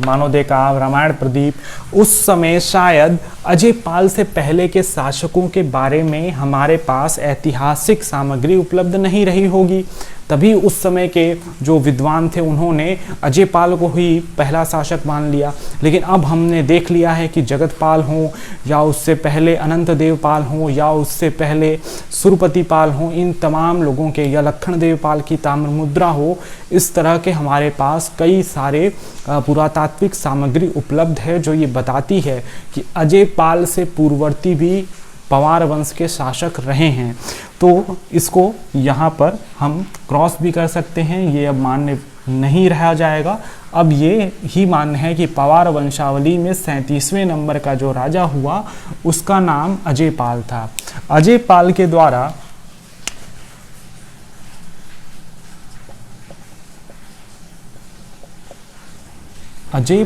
मानोदय काव्य, रामायण प्रदीप, उस समय शायद अजय पाल से पहले के शासकों के बारे में हमारे पास ऐतिहासिक सामग्री उपलब्ध नहीं रही होगी। तभी उस समय के जो विद्वान थे उन्होंने अजय पाल को ही पहला शासक मान लिया। लेकिन अब हमने देख लिया है कि जगत पाल हों या उससे पहले अनंत देव पाल हों या उससे पहले सुरपति पाल हों, इन तमाम लोगों के, या लक्ष्मण देव पाल की ताम्र मुद्रा हो, इस तरह के हमारे पास कई सारे पुरातात्विक सामग्री उपलब्ध है जो ये बताती है कि अजय पाल से पूर्ववर्ती भी पवार वंश के शासक रहे हैं। तो इसको यहाँ पर हम क्रॉस भी कर सकते हैं, ये अब मान्य नहीं रहा जाएगा। अब ये ही मान्य है कि पवार वंशावली में 37वें नंबर का जो राजा हुआ उसका नाम अजय पाल था। अजय पाल के द्वारा अजय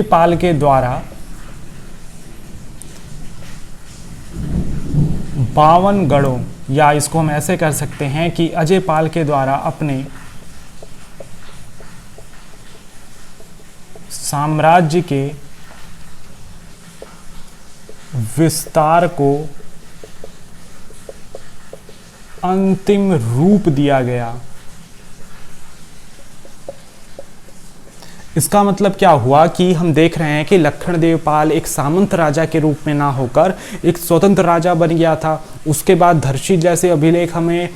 पाल के द्वारा 52 गढ़ों, या इसको हम ऐसे कर सकते हैं कि अजय पाल के द्वारा अपने साम्राज्य के विस्तार को अंतिम रूप दिया गया। इसका मतलब क्या हुआ कि हम देख रहे हैं कि लक्ष्मण देव पाल एक सामंत राजा के रूप में ना होकर एक स्वतंत्र राजा बन गया था। उसके बाद धर्षित जैसे अभिलेख हमें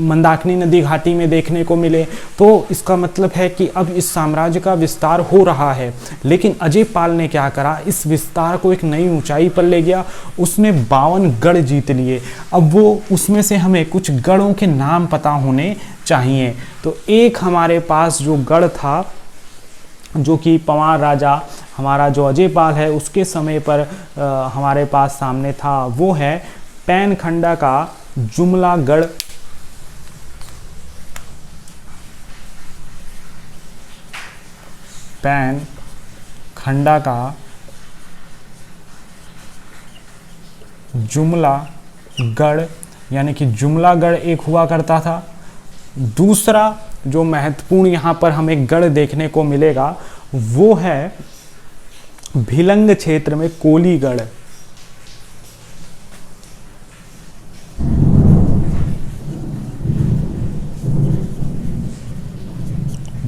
मंदाकिनी नदी घाटी में देखने को मिले। तो इसका मतलब है कि अब इस साम्राज्य का विस्तार हो रहा है। लेकिन अजय पाल ने क्या करा, इस विस्तार को एक नई ऊंचाई पर ले गया। उसने 52 गढ़ जीत लिए। अब वो उसमें से हमें कुछ गढ़ों के नाम पता होने चाहिए। तो एक हमारे पास जो गढ़ था, जो कि पवार राजा हमारा जो अजय पाल है उसके समय पर हमारे पास सामने था, वो है पैनखंडा का जुमलागढ़। पैनखंडा का जुमलागढ़, यानी कि जुमलागढ़ एक हुआ करता था। दूसरा जो महत्वपूर्ण यहाँ पर हमें गढ़ देखने को मिलेगा वो है भिलंग क्षेत्र में कोलीगढ़।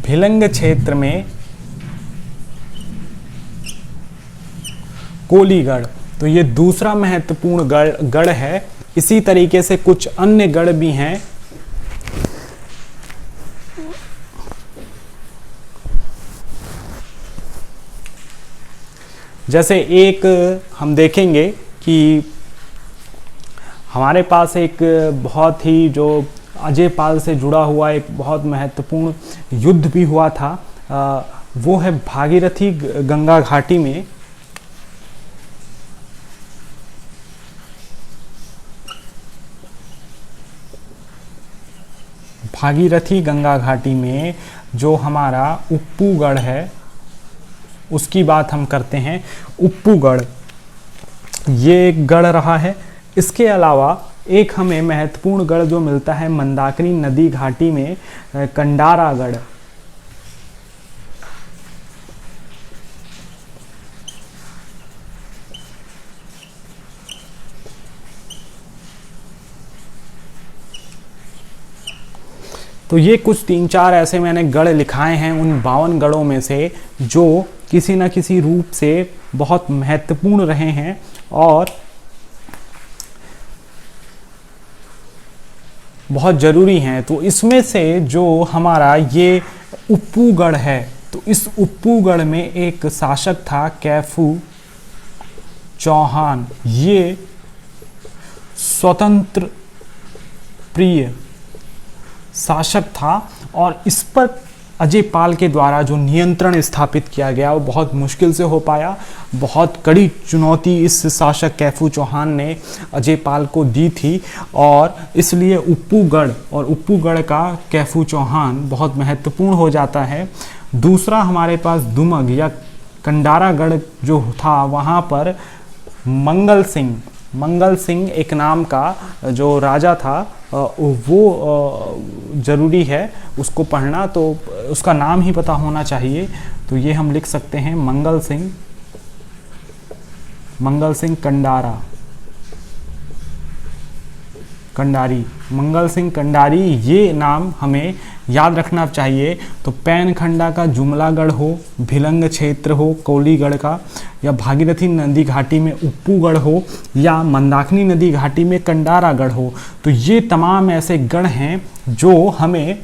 भिलंग क्षेत्र में कोलीगढ़, तो ये दूसरा महत्वपूर्ण गढ़ है। इसी तरीके से कुछ अन्य गढ़ भी हैं। जैसे एक हम देखेंगे कि हमारे पास एक बहुत ही जो अजय पाल से जुड़ा हुआ एक बहुत महत्वपूर्ण युद्ध भी हुआ था, वो है भागीरथी गंगा घाटी में। भागीरथी गंगा घाटी में जो हमारा उप्पूगढ़ है उसकी बात हम करते हैं। उप्पूगढ़ ये एक गढ़ रहा है। इसके अलावा एक हमें महत्वपूर्ण गढ़ जो मिलता है मंदाकिनी नदी घाटी में, कंडारागढ़। तो ये कुछ 3-4 ऐसे मैंने गढ़ लिखाए हैं उन 52 गढ़ों में से, जो किसी न किसी रूप से बहुत महत्वपूर्ण रहे हैं और बहुत ज़रूरी हैं। तो इसमें से जो हमारा ये उप्पूगढ़ है, तो इस उप्पूगढ़ में एक शासक था कैफू चौहान। ये स्वतंत्र प्रिय शासक था और इस पर अजय पाल के द्वारा जो नियंत्रण स्थापित किया गया वो बहुत मुश्किल से हो पाया। बहुत कड़ी चुनौती इस शासक कैफू चौहान ने अजय पाल को दी थी और इसलिए उप्पूगढ़ और उप्पूगढ़ का कैफू चौहान बहुत महत्वपूर्ण हो जाता है। दूसरा हमारे पास दुमग या कंडारागढ़ जो था, वहाँ पर मंगल सिंह एक नाम का जो राजा था, वो ज़रूरी है उसको पढ़ना, तो उसका नाम ही पता होना चाहिए। तो ये हम लिख सकते हैं मंगल सिंह कंडारा। कंडारी, मंगल सिंह कंडारी, ये नाम हमें याद रखना चाहिए। तो पैनखंडा का जुमलागढ़ हो, भिलंग क्षेत्र हो कोलीगढ़ का, या भागीरथी नदी घाटी में उप्पूगढ़ हो, या मंदाकिनी नदी घाटी में कंडारागढ़ हो। तो ये तमाम ऐसे गढ़ हैं जो हमें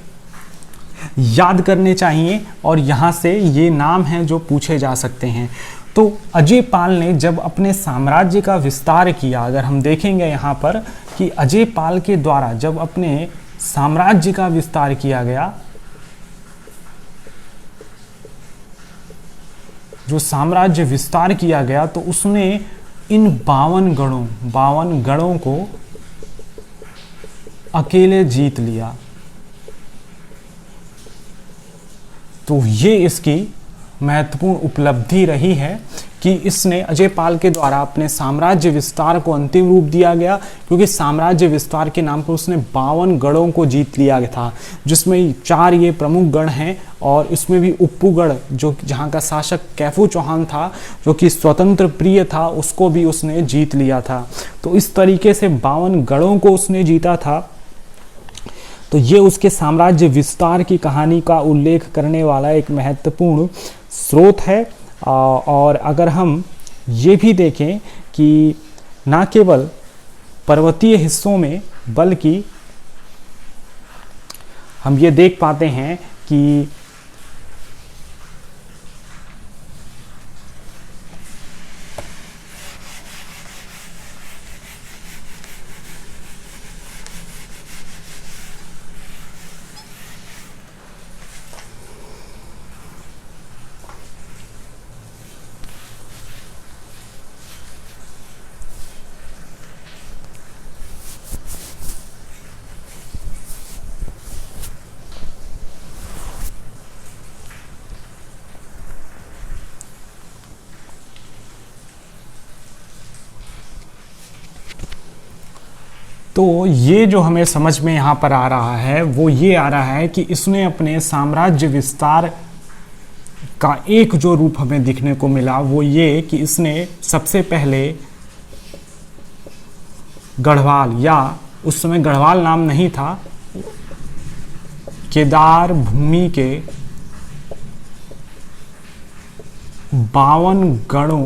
याद करने चाहिए और यहाँ से ये नाम हैं जो पूछे जा सकते हैं। तो अजय पाल ने जब अपने साम्राज्य का विस्तार किया, अगर हम देखेंगे यहाँ पर कि अजय पाल के द्वारा जब अपने साम्राज्य का विस्तार किया गया, जो साम्राज्य विस्तार किया गया, तो उसने इन 52 गढ़ों को अकेले जीत लिया। तो ये इसकी महत्वपूर्ण उपलब्धि रही है कि इसने अजय पाल के द्वारा अपने साम्राज्य विस्तार को अंतिम रूप दिया गया, क्योंकि साम्राज्य विस्तार के नाम पर उसने 52 गढ़ों को जीत लिया था, जिसमें 4 ये प्रमुख गढ़ हैं और इसमें भी उप्पूगढ़ जो जहाँ का शासक कैफू चौहान था, जो कि स्वतंत्र प्रिय था, उसको भी उसने जीत लिया था। तो इस तरीके से 52 गढ़ों को उसने जीता था। तो ये उसके साम्राज्य विस्तार की कहानी का उल्लेख करने वाला एक महत्वपूर्ण स्रोत है। और अगर हम ये भी देखें कि न केवल पर्वतीय हिस्सों में, बल्कि हम ये देख पाते हैं कि तो ये जो हमें समझ में यहाँ पर आ रहा है वो ये आ रहा है कि इसने अपने साम्राज्य विस्तार का एक जो रूप हमें दिखने को मिला वो ये कि इसने सबसे पहले गढ़वाल, या उस समय गढ़वाल नाम नहीं था, केदार भूमि के 52 गढ़ों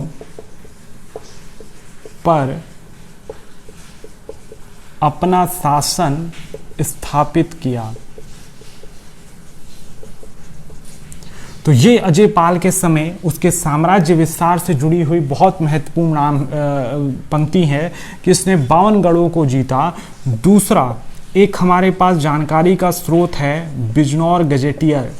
पर अपना शासन स्थापित किया। तो ये अजय पाल के समय उसके साम्राज्य विस्तार से जुड़ी हुई बहुत महत्वपूर्ण नाम पंक्ति है कि इसने 52 गढ़ों को जीता। दूसरा एक हमारे पास जानकारी का स्रोत है बिजनौर गजेटियर।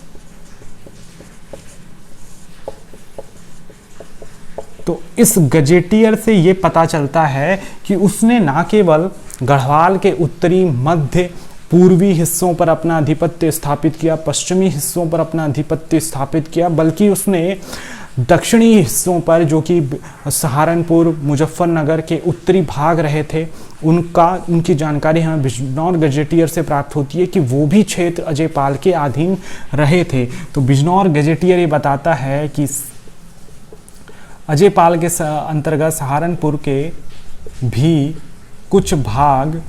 तो इस गजेटियर से ये पता चलता है कि उसने न केवल गढ़वाल के उत्तरी, मध्य, पूर्वी हिस्सों पर अपना आधिपत्य स्थापित किया, पश्चिमी हिस्सों पर अपना आधिपत्य स्थापित किया, बल्कि उसने दक्षिणी हिस्सों पर, जो कि सहारनपुर, मुजफ्फरनगर के उत्तरी भाग रहे थे, उनकी जानकारी हमें बिजनौर गजेटियर से प्राप्त होती है कि वो भी क्षेत्र अजय पाल के अधीन रहे थे। तो बिजनौर गजेटियर ये बताता है कि अजय पाल के अंतर्गत सहारनपुर के भी कुछ भाग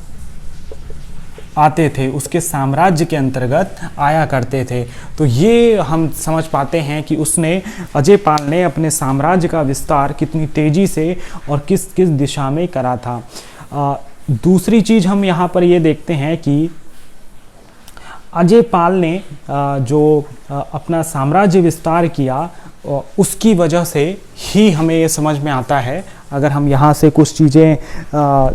आते थे, उसके साम्राज्य के अंतर्गत आया करते थे। तो ये हम समझ पाते हैं कि उसने, अजय पाल ने अपने साम्राज्य का विस्तार कितनी तेजी से और किस किस दिशा में करा था। दूसरी चीज हम यहाँ पर ये देखते हैं कि अजय पाल ने जो अपना साम्राज्य विस्तार किया उसकी वजह से ही हमें ये समझ में आता है। अगर हम यहाँ से कुछ चीज़ें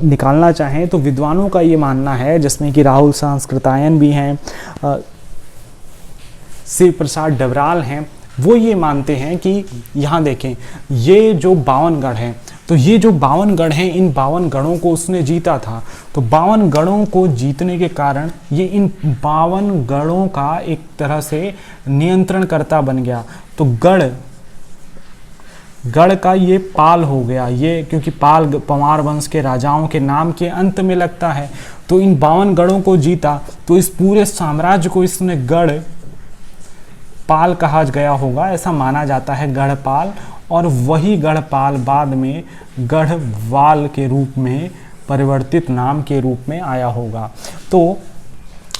निकालना चाहें तो विद्वानों का ये मानना है, जिसमें कि राहुल सांस्कृतायन भी हैं, शिव प्रसाद डबराल हैं, वो ये मानते हैं कि यहाँ देखें ये जो 52 गढ़ हैं, तो ये जो 52 गढ़ हैं, इन 52 गढ़ों को उसने जीता था। तो 52 गढ़ों को जीतने के कारण ये इन 52 गढ़ों का एक तरह से नियंत्रणकर्ता बन गया। तो गढ़ का ये पाल हो गया, ये क्योंकि पाल पंवार वंश के राजाओं के नाम के अंत में लगता है। तो इन 52 गढ़ों को जीता, तो इस पूरे साम्राज्य को इसने गढ़ पाल कहा गया होगा, ऐसा माना जाता है, गढ़पाल। और वही गढ़पाल बाद में गढ़वाल के रूप में परिवर्तित नाम के रूप में आया होगा। तो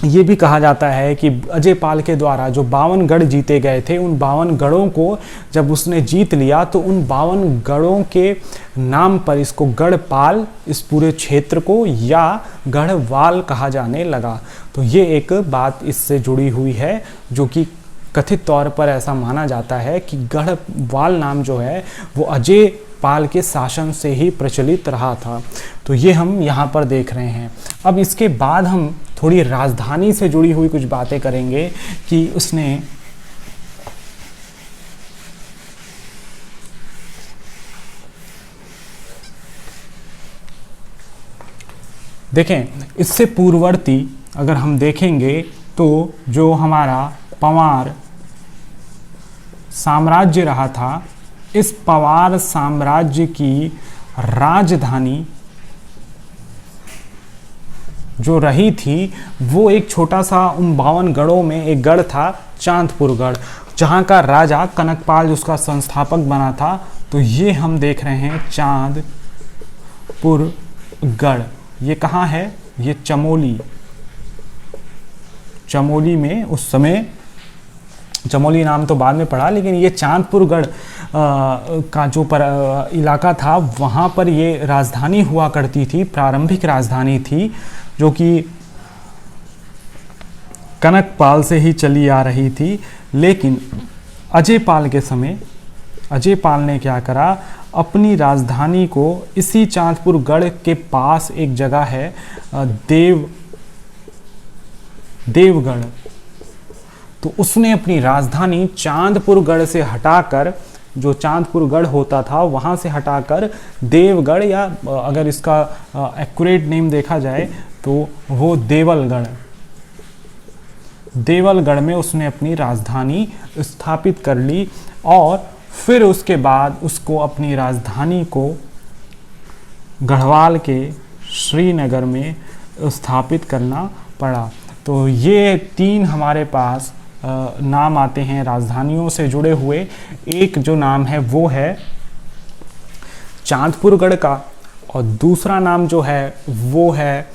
ये भी कहा जाता है कि अजयपाल के द्वारा जो 52 गढ़ जीते गए थे, उन 52 गढ़ों को जब उसने जीत लिया तो उन 52 गढ़ों के नाम पर इसको गढ़पाल, इस पूरे क्षेत्र को, या गढ़वाल कहा जाने लगा। तो ये एक बात इससे जुड़ी हुई है, जो कि कथित तौर पर ऐसा माना जाता है कि गढ़वाल नाम जो है वो अजयपाल के शासन से ही प्रचलित रहा था। तो ये हम यहाँ पर देख रहे हैं। अब इसके बाद हम थोड़ी राजधानी से जुड़ी हुई कुछ बातें करेंगे कि उसने देखें, इससे पूर्ववर्ती अगर हम देखेंगे तो जो हमारा पंवार साम्राज्य रहा था, इस पंवार साम्राज्य की राजधानी जो रही थी वो एक छोटा सा, उन 52 गढ़ों में एक गढ़ था चांदपुर गढ़, जहाँ का राजा कनकपाल उसका संस्थापक बना था। तो ये हम देख रहे हैं चांदपुर गढ़। ये कहाँ है? ये चमोली, चमोली में उस समय, चमोली नाम तो बाद में पड़ा, लेकिन ये चांदपुर गढ़ का जो इलाका था वहाँ पर ये राजधानी हुआ करती थी, प्रारंभिक राजधानी थी, जो कि कनकपाल से ही चली आ रही थी। लेकिन अजयपाल के समय अजयपाल ने क्या करा, अपनी राजधानी को इसी चांदपुर गढ़ के पास एक जगह है देवगढ़, तो उसने अपनी राजधानी चांदपुर गढ़ से हटाकर, जो चांदपुर गढ़ होता था वहाँ से हटाकर देवगढ़, या अगर इसका एक्यूरेट नेम देखा जाए तो वो देवलगढ़ में उसने अपनी राजधानी स्थापित कर ली। और फिर उसके बाद उसको अपनी राजधानी को गढ़वाल के श्रीनगर में स्थापित करना पड़ा। तो ये 3 हमारे पास नाम आते हैं राजधानियों से जुड़े हुए। एक जो नाम है वो है चांदपुर गढ़ का, और दूसरा नाम जो है वो है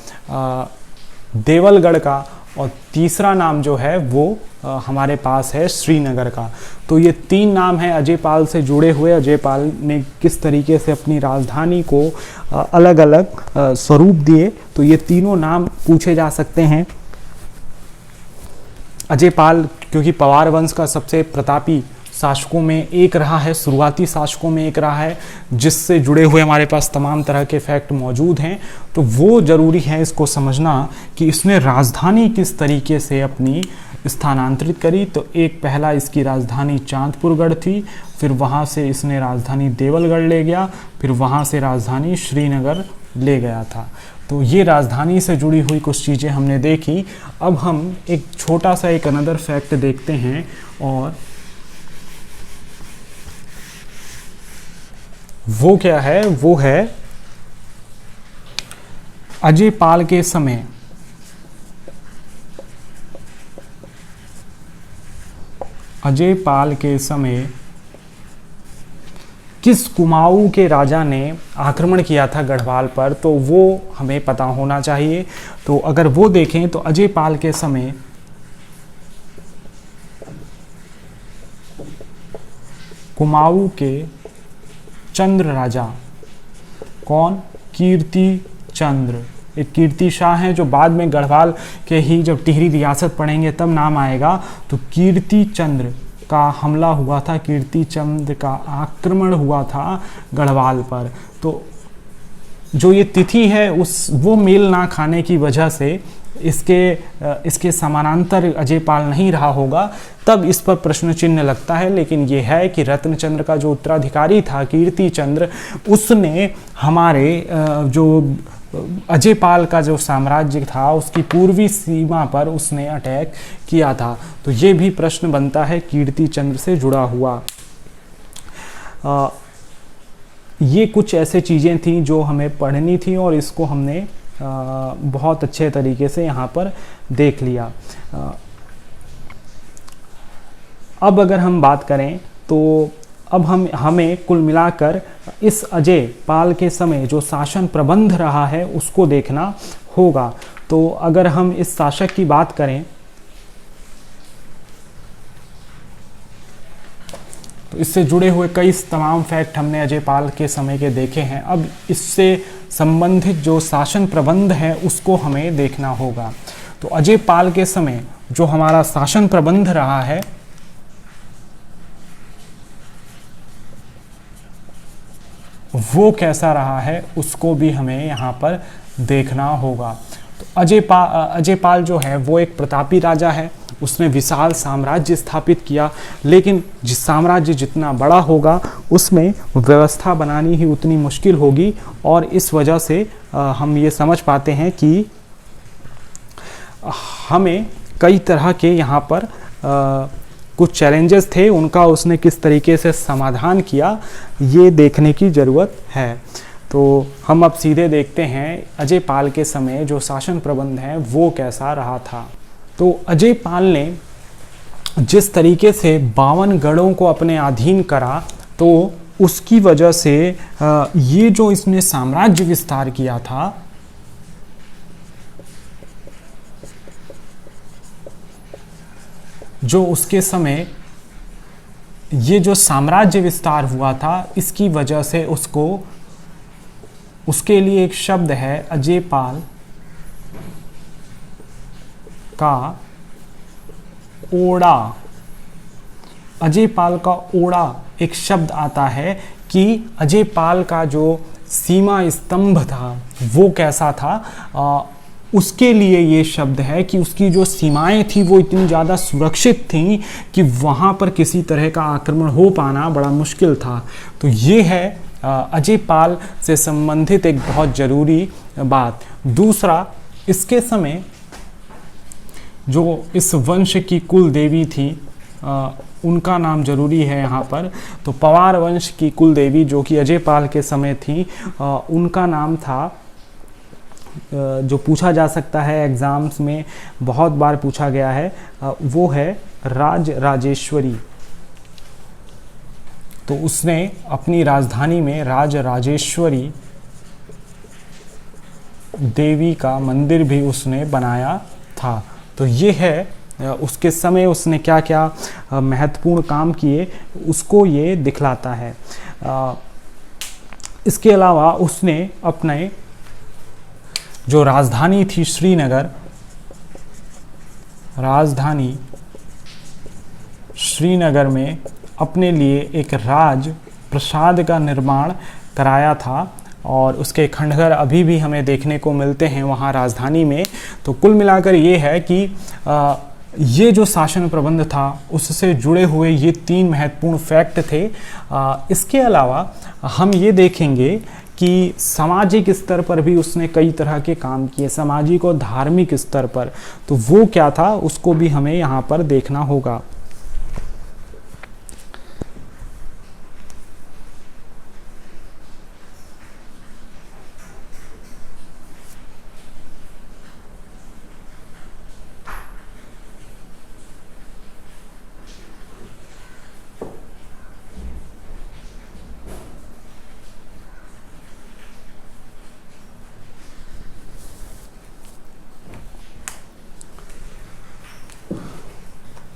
देवलगढ़ का, और तीसरा नाम जो है वो हमारे पास है श्रीनगर का। तो ये 3 नाम हैं अजयपाल से जुड़े हुए। अजयपाल ने किस तरीके से अपनी राजधानी को अलग अलग स्वरूप दिए, तो ये तीनों नाम पूछे जा सकते हैं। अजयपाल क्योंकि पंवार वंश का सबसे प्रतापी शासकों में एक रहा है, शुरुआती शासकों में एक रहा है, जिससे जुड़े हुए हमारे पास तमाम तरह के फैक्ट मौजूद हैं। तो वो ज़रूरी है इसको समझना कि इसने राजधानी किस तरीके से अपनी स्थानांतरित करी। तो एक पहला इसकी राजधानी चांदपुरगढ़ थी, फिर वहाँ से इसने राजधानी देवलगढ़ ले गया, फिर वहाँ से राजधानी श्रीनगर ले गया था। तो ये राजधानी से जुड़ी हुई कुछ चीज़ें हमने देखी। अब हम एक छोटा सा एक अनदर फैक्ट देखते हैं, और वो क्या है, वो है अजयपाल के समय किस कुमाऊं के राजा ने आक्रमण किया था गढ़वाल पर, तो वो हमें पता होना चाहिए। तो अगर वो देखें तो अजयपाल के समय कुमाऊं के चंद्र राजा, कौन? कीर्ति चंद्र। एक कीर्ति शाह हैं जो बाद में गढ़वाल के ही, जब टिहरी रियासत पढ़ेंगे तब नाम आएगा। तो कीर्ति चंद्र का हमला हुआ था, कीर्ति चंद्र का आक्रमण हुआ था गढ़वाल पर। तो जो ये तिथि है वो मेल ना खाने की वजह से इसके समानांतर अजयपाल नहीं रहा होगा, तब इस पर प्रश्न चिन्ह लगता है। लेकिन ये है कि रत्नचंद्र का जो उत्तराधिकारी था कीर्ति चंद्र, उसने हमारे जो अजयपाल का जो साम्राज्य था उसकी पूर्वी सीमा पर उसने अटैक किया था। तो ये भी प्रश्न बनता है कीर्ति चंद्र से जुड़ा हुआ। ये कुछ ऐसे चीज़ें थी जो हमें पढ़नी थी, और इसको हमने बहुत अच्छे तरीके से यहाँ पर देख लिया। अब अगर हम बात करें तो अब हमें कुल मिलाकर इस अजय पाल के समय जो शासन प्रबंध रहा है उसको देखना होगा। तो अगर हम इस शासक की बात करें तो इससे जुड़े हुए कई तमाम फैक्ट हमने अजय पाल के समय के देखे हैं। अब इससे संबंधित जो शासन प्रबंध है उसको हमें देखना होगा। तो अजय पाल के समय जो हमारा शासन प्रबंध रहा है वो कैसा रहा है उसको भी हमें यहाँ पर देखना होगा। तो अजय पाल जो है वो एक प्रतापी राजा है। उसने विशाल साम्राज्य स्थापित किया, लेकिन जिस साम्राज्य जितना बड़ा होगा उसमें व्यवस्था बनानी ही उतनी मुश्किल होगी। और इस वजह से हम ये समझ पाते हैं कि हमें कई तरह के यहाँ पर कुछ चैलेंजेस थे, उनका उसने किस तरीके से समाधान किया ये देखने की ज़रूरत है। तो हम अब सीधे देखते हैं अजय पाल के समय जो शासन प्रबंध है वो कैसा रहा था। तो अजय पाल ने जिस तरीके से 52 गढ़ों को अपने अधीन करा, तो उसकी वजह से ये जो इसने साम्राज्य विस्तार किया था जो उसके समय ये जो साम्राज्य विस्तार हुआ था इसकी वजह से उसके लिए एक शब्द है अजय पाल का ओड़ा। अजय पाल का ओड़ा एक शब्द आता है कि अजय पाल का जो सीमा स्तंभ था वो कैसा था। उसके लिए ये शब्द है कि उसकी जो सीमाएं थी वो इतनी ज़्यादा सुरक्षित थीं कि वहाँ पर किसी तरह का आक्रमण हो पाना बड़ा मुश्किल था। तो ये है अजय पाल से संबंधित एक बहुत ज़रूरी बात। दूसरा, इसके समय जो इस वंश की कुल देवी थी उनका नाम जरूरी है यहाँ पर। तो पवार वंश की कुल देवी जो कि अजय पाल के समय थी उनका नाम था, जो पूछा जा सकता है एग्ज़ाम्स में, बहुत बार पूछा गया है, वो है राजराजेश्वरी। तो उसने अपनी राजधानी में राजराजेश्वरी देवी का मंदिर भी उसने बनाया था। तो ये है उसके समय उसने क्या क्या महत्वपूर्ण काम किए उसको ये दिखलाता है। इसके अलावा उसने अपने जो राजधानी थी श्रीनगर, राजधानी श्रीनगर में अपने लिए एक राज प्रसाद का निर्माण कराया था और उसके खंडहर अभी भी हमें देखने को मिलते हैं वहाँ राजधानी में। तो कुल मिलाकर ये है कि ये जो शासन प्रबंध था उससे जुड़े हुए ये 3 महत्वपूर्ण फैक्ट थे। इसके अलावा हम ये देखेंगे कि सामाजिक स्तर पर भी उसने कई तरह के काम किए, सामाजिक और धार्मिक स्तर पर। तो वो क्या था उसको भी हमें यहाँ पर देखना होगा।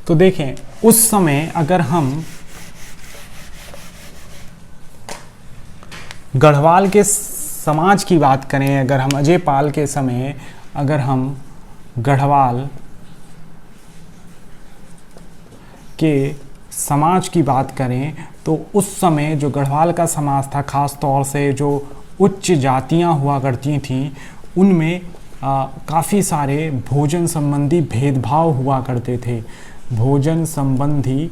तो देखें, उस समय अगर हम गढ़वाल के समाज की बात करें, अगर हम अजय पाल के समय अगर हम गढ़वाल के समाज की बात करें तो उस समय जो गढ़वाल का समाज था, ख़ास तौर से जो उच्च जातियां हुआ करती थीं, उनमें काफ़ी सारे भोजन संबंधी भेदभाव हुआ करते थे। भोजन संबंधी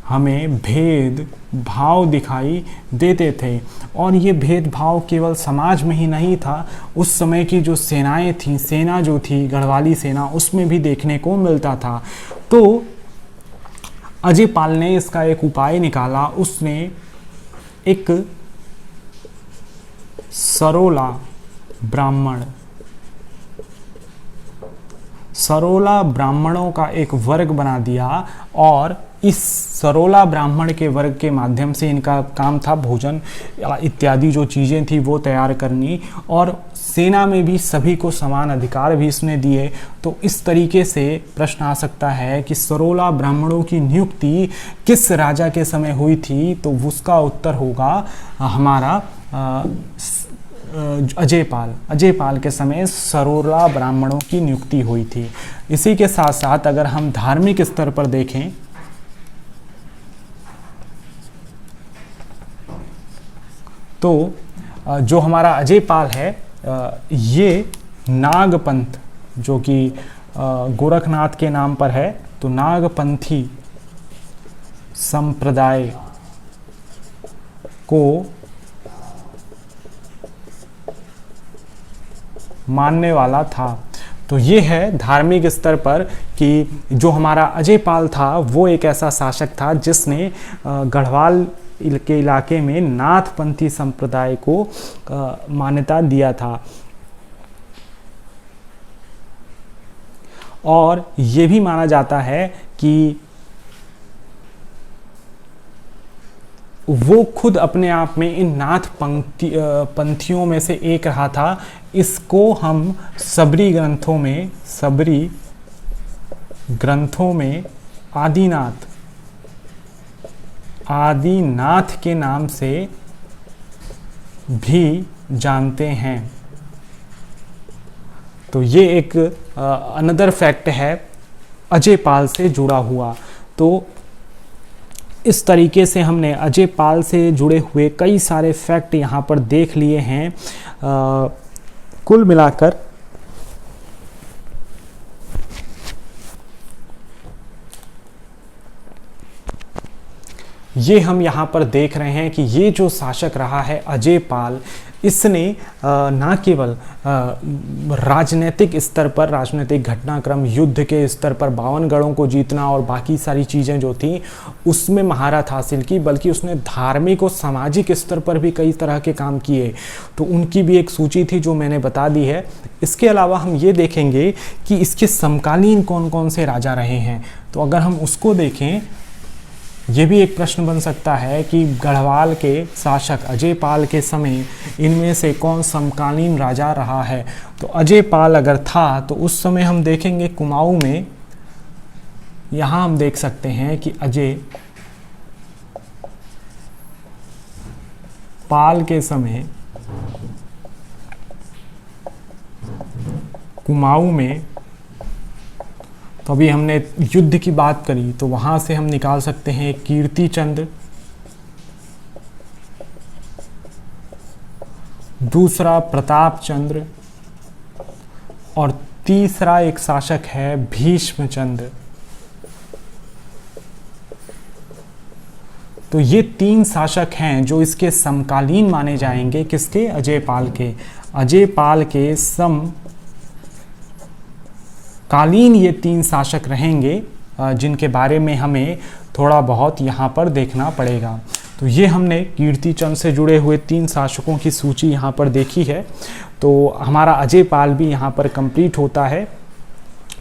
हमें भेदभाव दिखाई देते थे और ये भेदभाव केवल समाज में ही नहीं था, उस समय की जो सेनाएं थीं, सेना जो थी गढ़वाली सेना, उसमें भी देखने को मिलता था। तो अजय पाल ने इसका एक उपाय निकाला। उसने एक सरोला ब्राह्मणों का एक वर्ग बना दिया और इस सरोला ब्राह्मण के वर्ग के माध्यम से इनका काम था भोजन इत्यादि जो चीज़ें थी वो तैयार करनी, और सेना में भी सभी को समान अधिकार भी इसने दिए। तो इस तरीके से प्रश्न आ सकता है कि सरोला ब्राह्मणों की नियुक्ति किस राजा के समय हुई थी, तो उसका उत्तर होगा हमारा अजयपाल के समय सरोला ब्राह्मणों की नियुक्ति हुई थी। इसी के साथ साथ अगर हम धार्मिक स्तर पर देखें तो जो हमारा अजयपाल है ये नागपंथ, जो कि गोरखनाथ के नाम पर है, तो नागपंथी संप्रदाय को मानने वाला था। तो ये है धार्मिक स्तर पर कि जो हमारा अजयपाल था वो एक ऐसा शासक था जिसने गढ़वाल के इलाके में नाथपंथी संप्रदाय को मान्यता दिया था। और ये भी माना जाता है कि वो खुद अपने आप में इन नाथ पंथियों में से एक रहा था। इसको हम सबरी ग्रंथों में आदिनाथ के नाम से भी जानते हैं। तो ये एक अनदर फैक्ट है अजयपाल से जुड़ा हुआ। तो इस तरीके से हमने अजयपाल से जुड़े हुए कई सारे फैक्ट यहाँ पर देख लिए हैं। कुल मिलाकर ये हम यहाँ पर देख रहे हैं कि ये जो शासक रहा है अजयपाल, इसने ना केवल राजनीतिक स्तर पर, राजनीतिक घटनाक्रम, युद्ध के स्तर पर 52 गढ़ों को जीतना और बाकी सारी चीज़ें जो थी उसमें महारत हासिल की, बल्कि उसने धार्मिक और सामाजिक स्तर पर भी कई तरह के काम किए। तो उनकी भी एक सूची थी जो मैंने बता दी है। इसके अलावा हम ये देखेंगे कि इसके समकालीन कौन कौन से राजा रहे हैं। तो अगर हम उसको देखें, ये भी एक प्रश्न बन सकता है कि गढ़वाल के शासक अजयपाल के समय इनमें से कौन समकालीन राजा रहा है। तो अजयपाल अगर था तो उस समय हम देखेंगे कुमाऊं में, यहाँ हम देख सकते हैं कि अजयपाल के समय कुमाऊं में, तो अभी हमने युद्ध की बात करी तो वहां से हम निकाल सकते हैं कीर्ति चंद्र, दूसरा प्रताप चंद्र, और तीसरा एक शासक है भीष्मचंद्र। तो ये 3 शासक हैं जो इसके समकालीन माने जाएंगे। किसके? अजयपाल के। अजयपाल के कालीन ये 3 शासक रहेंगे जिनके बारे में हमें थोड़ा बहुत यहाँ पर देखना पड़ेगा। तो ये हमने कीर्तिचंद से जुड़े हुए 3 शासकों की सूची यहाँ पर देखी है। तो हमारा अजयपाल भी यहाँ पर कंप्लीट होता है।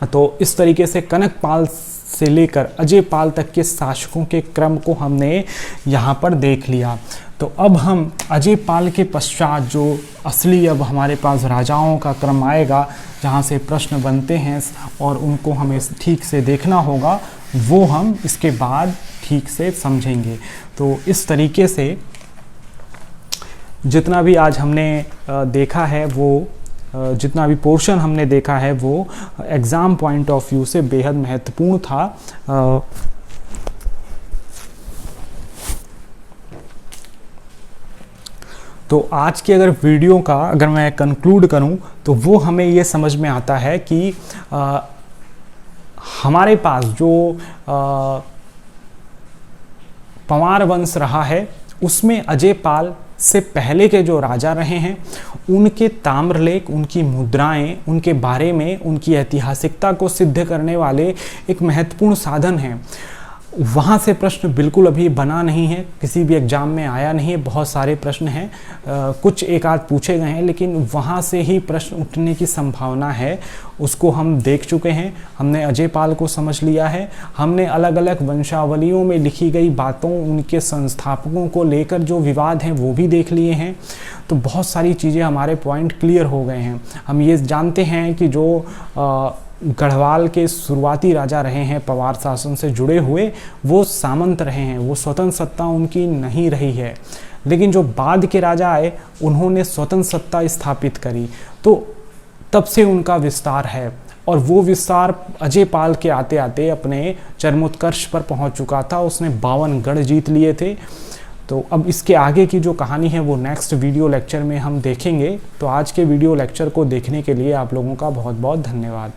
तो इस तरीके से कनकपाल से लेकर अजयपाल तक के शासकों के क्रम को हमने यहाँ पर देख लिया। तो अब हम अजयपाल के पश्चात जो असली अब हमारे पास राजाओं का क्रम आएगा, जहाँ से प्रश्न बनते हैं और उनको हमें ठीक से देखना होगा, वो हम इसके बाद ठीक से समझेंगे। तो इस तरीके से जितना भी आज हमने देखा है, वो जितना भी पोर्शन हमने देखा है वो एग्ज़ाम पॉइंट ऑफ व्यू से बेहद महत्वपूर्ण था। तो आज के अगर वीडियो का अगर मैं कंक्लूड करूं तो वो हमें ये समझ में आता है कि हमारे पास जो पंवार वंश रहा है उसमें अजयपाल से पहले के जो राजा रहे हैं उनके ताम्रलेख, उनकी मुद्राएं, उनके बारे में उनकी ऐतिहासिकता को सिद्ध करने वाले एक महत्वपूर्ण साधन हैं। वहाँ से प्रश्न बिल्कुल अभी बना नहीं है, किसी भी एग्ज़ाम में आया नहीं है। बहुत सारे प्रश्न हैं, कुछ एक आध पूछे गए हैं, लेकिन वहाँ से ही प्रश्न उठने की संभावना है, उसको हम देख चुके हैं। हमने अजय पाल को समझ लिया है, हमने अलग अलग वंशावलियों में लिखी गई बातों, उनके संस्थापकों को लेकर जो विवाद हैं वो भी देख लिए हैं। तो बहुत सारी चीज़ें, हमारे पॉइंट क्लियर हो गए हैं। हम ये जानते हैं कि जो गढ़वाल के शुरुआती राजा रहे हैं पवार शासन से जुड़े हुए, वो सामंत रहे हैं, वो स्वतंत्र सत्ता उनकी नहीं रही है। लेकिन जो बाद के राजा आए, उन्होंने स्वतंत्र सत्ता स्थापित करी, तो तब से उनका विस्तार है। और वो विस्तार अजय पाल के आते आते अपने चरमोत्कर्ष पर पहुंच चुका था। उसने 52 गढ़ जीत लिए थे। तो अब इसके आगे की जो कहानी है वो नेक्स्ट वीडियो लेक्चर में हम देखेंगे। तो आज के वीडियो लेक्चर को देखने के लिए आप लोगों का बहुत बहुत धन्यवाद।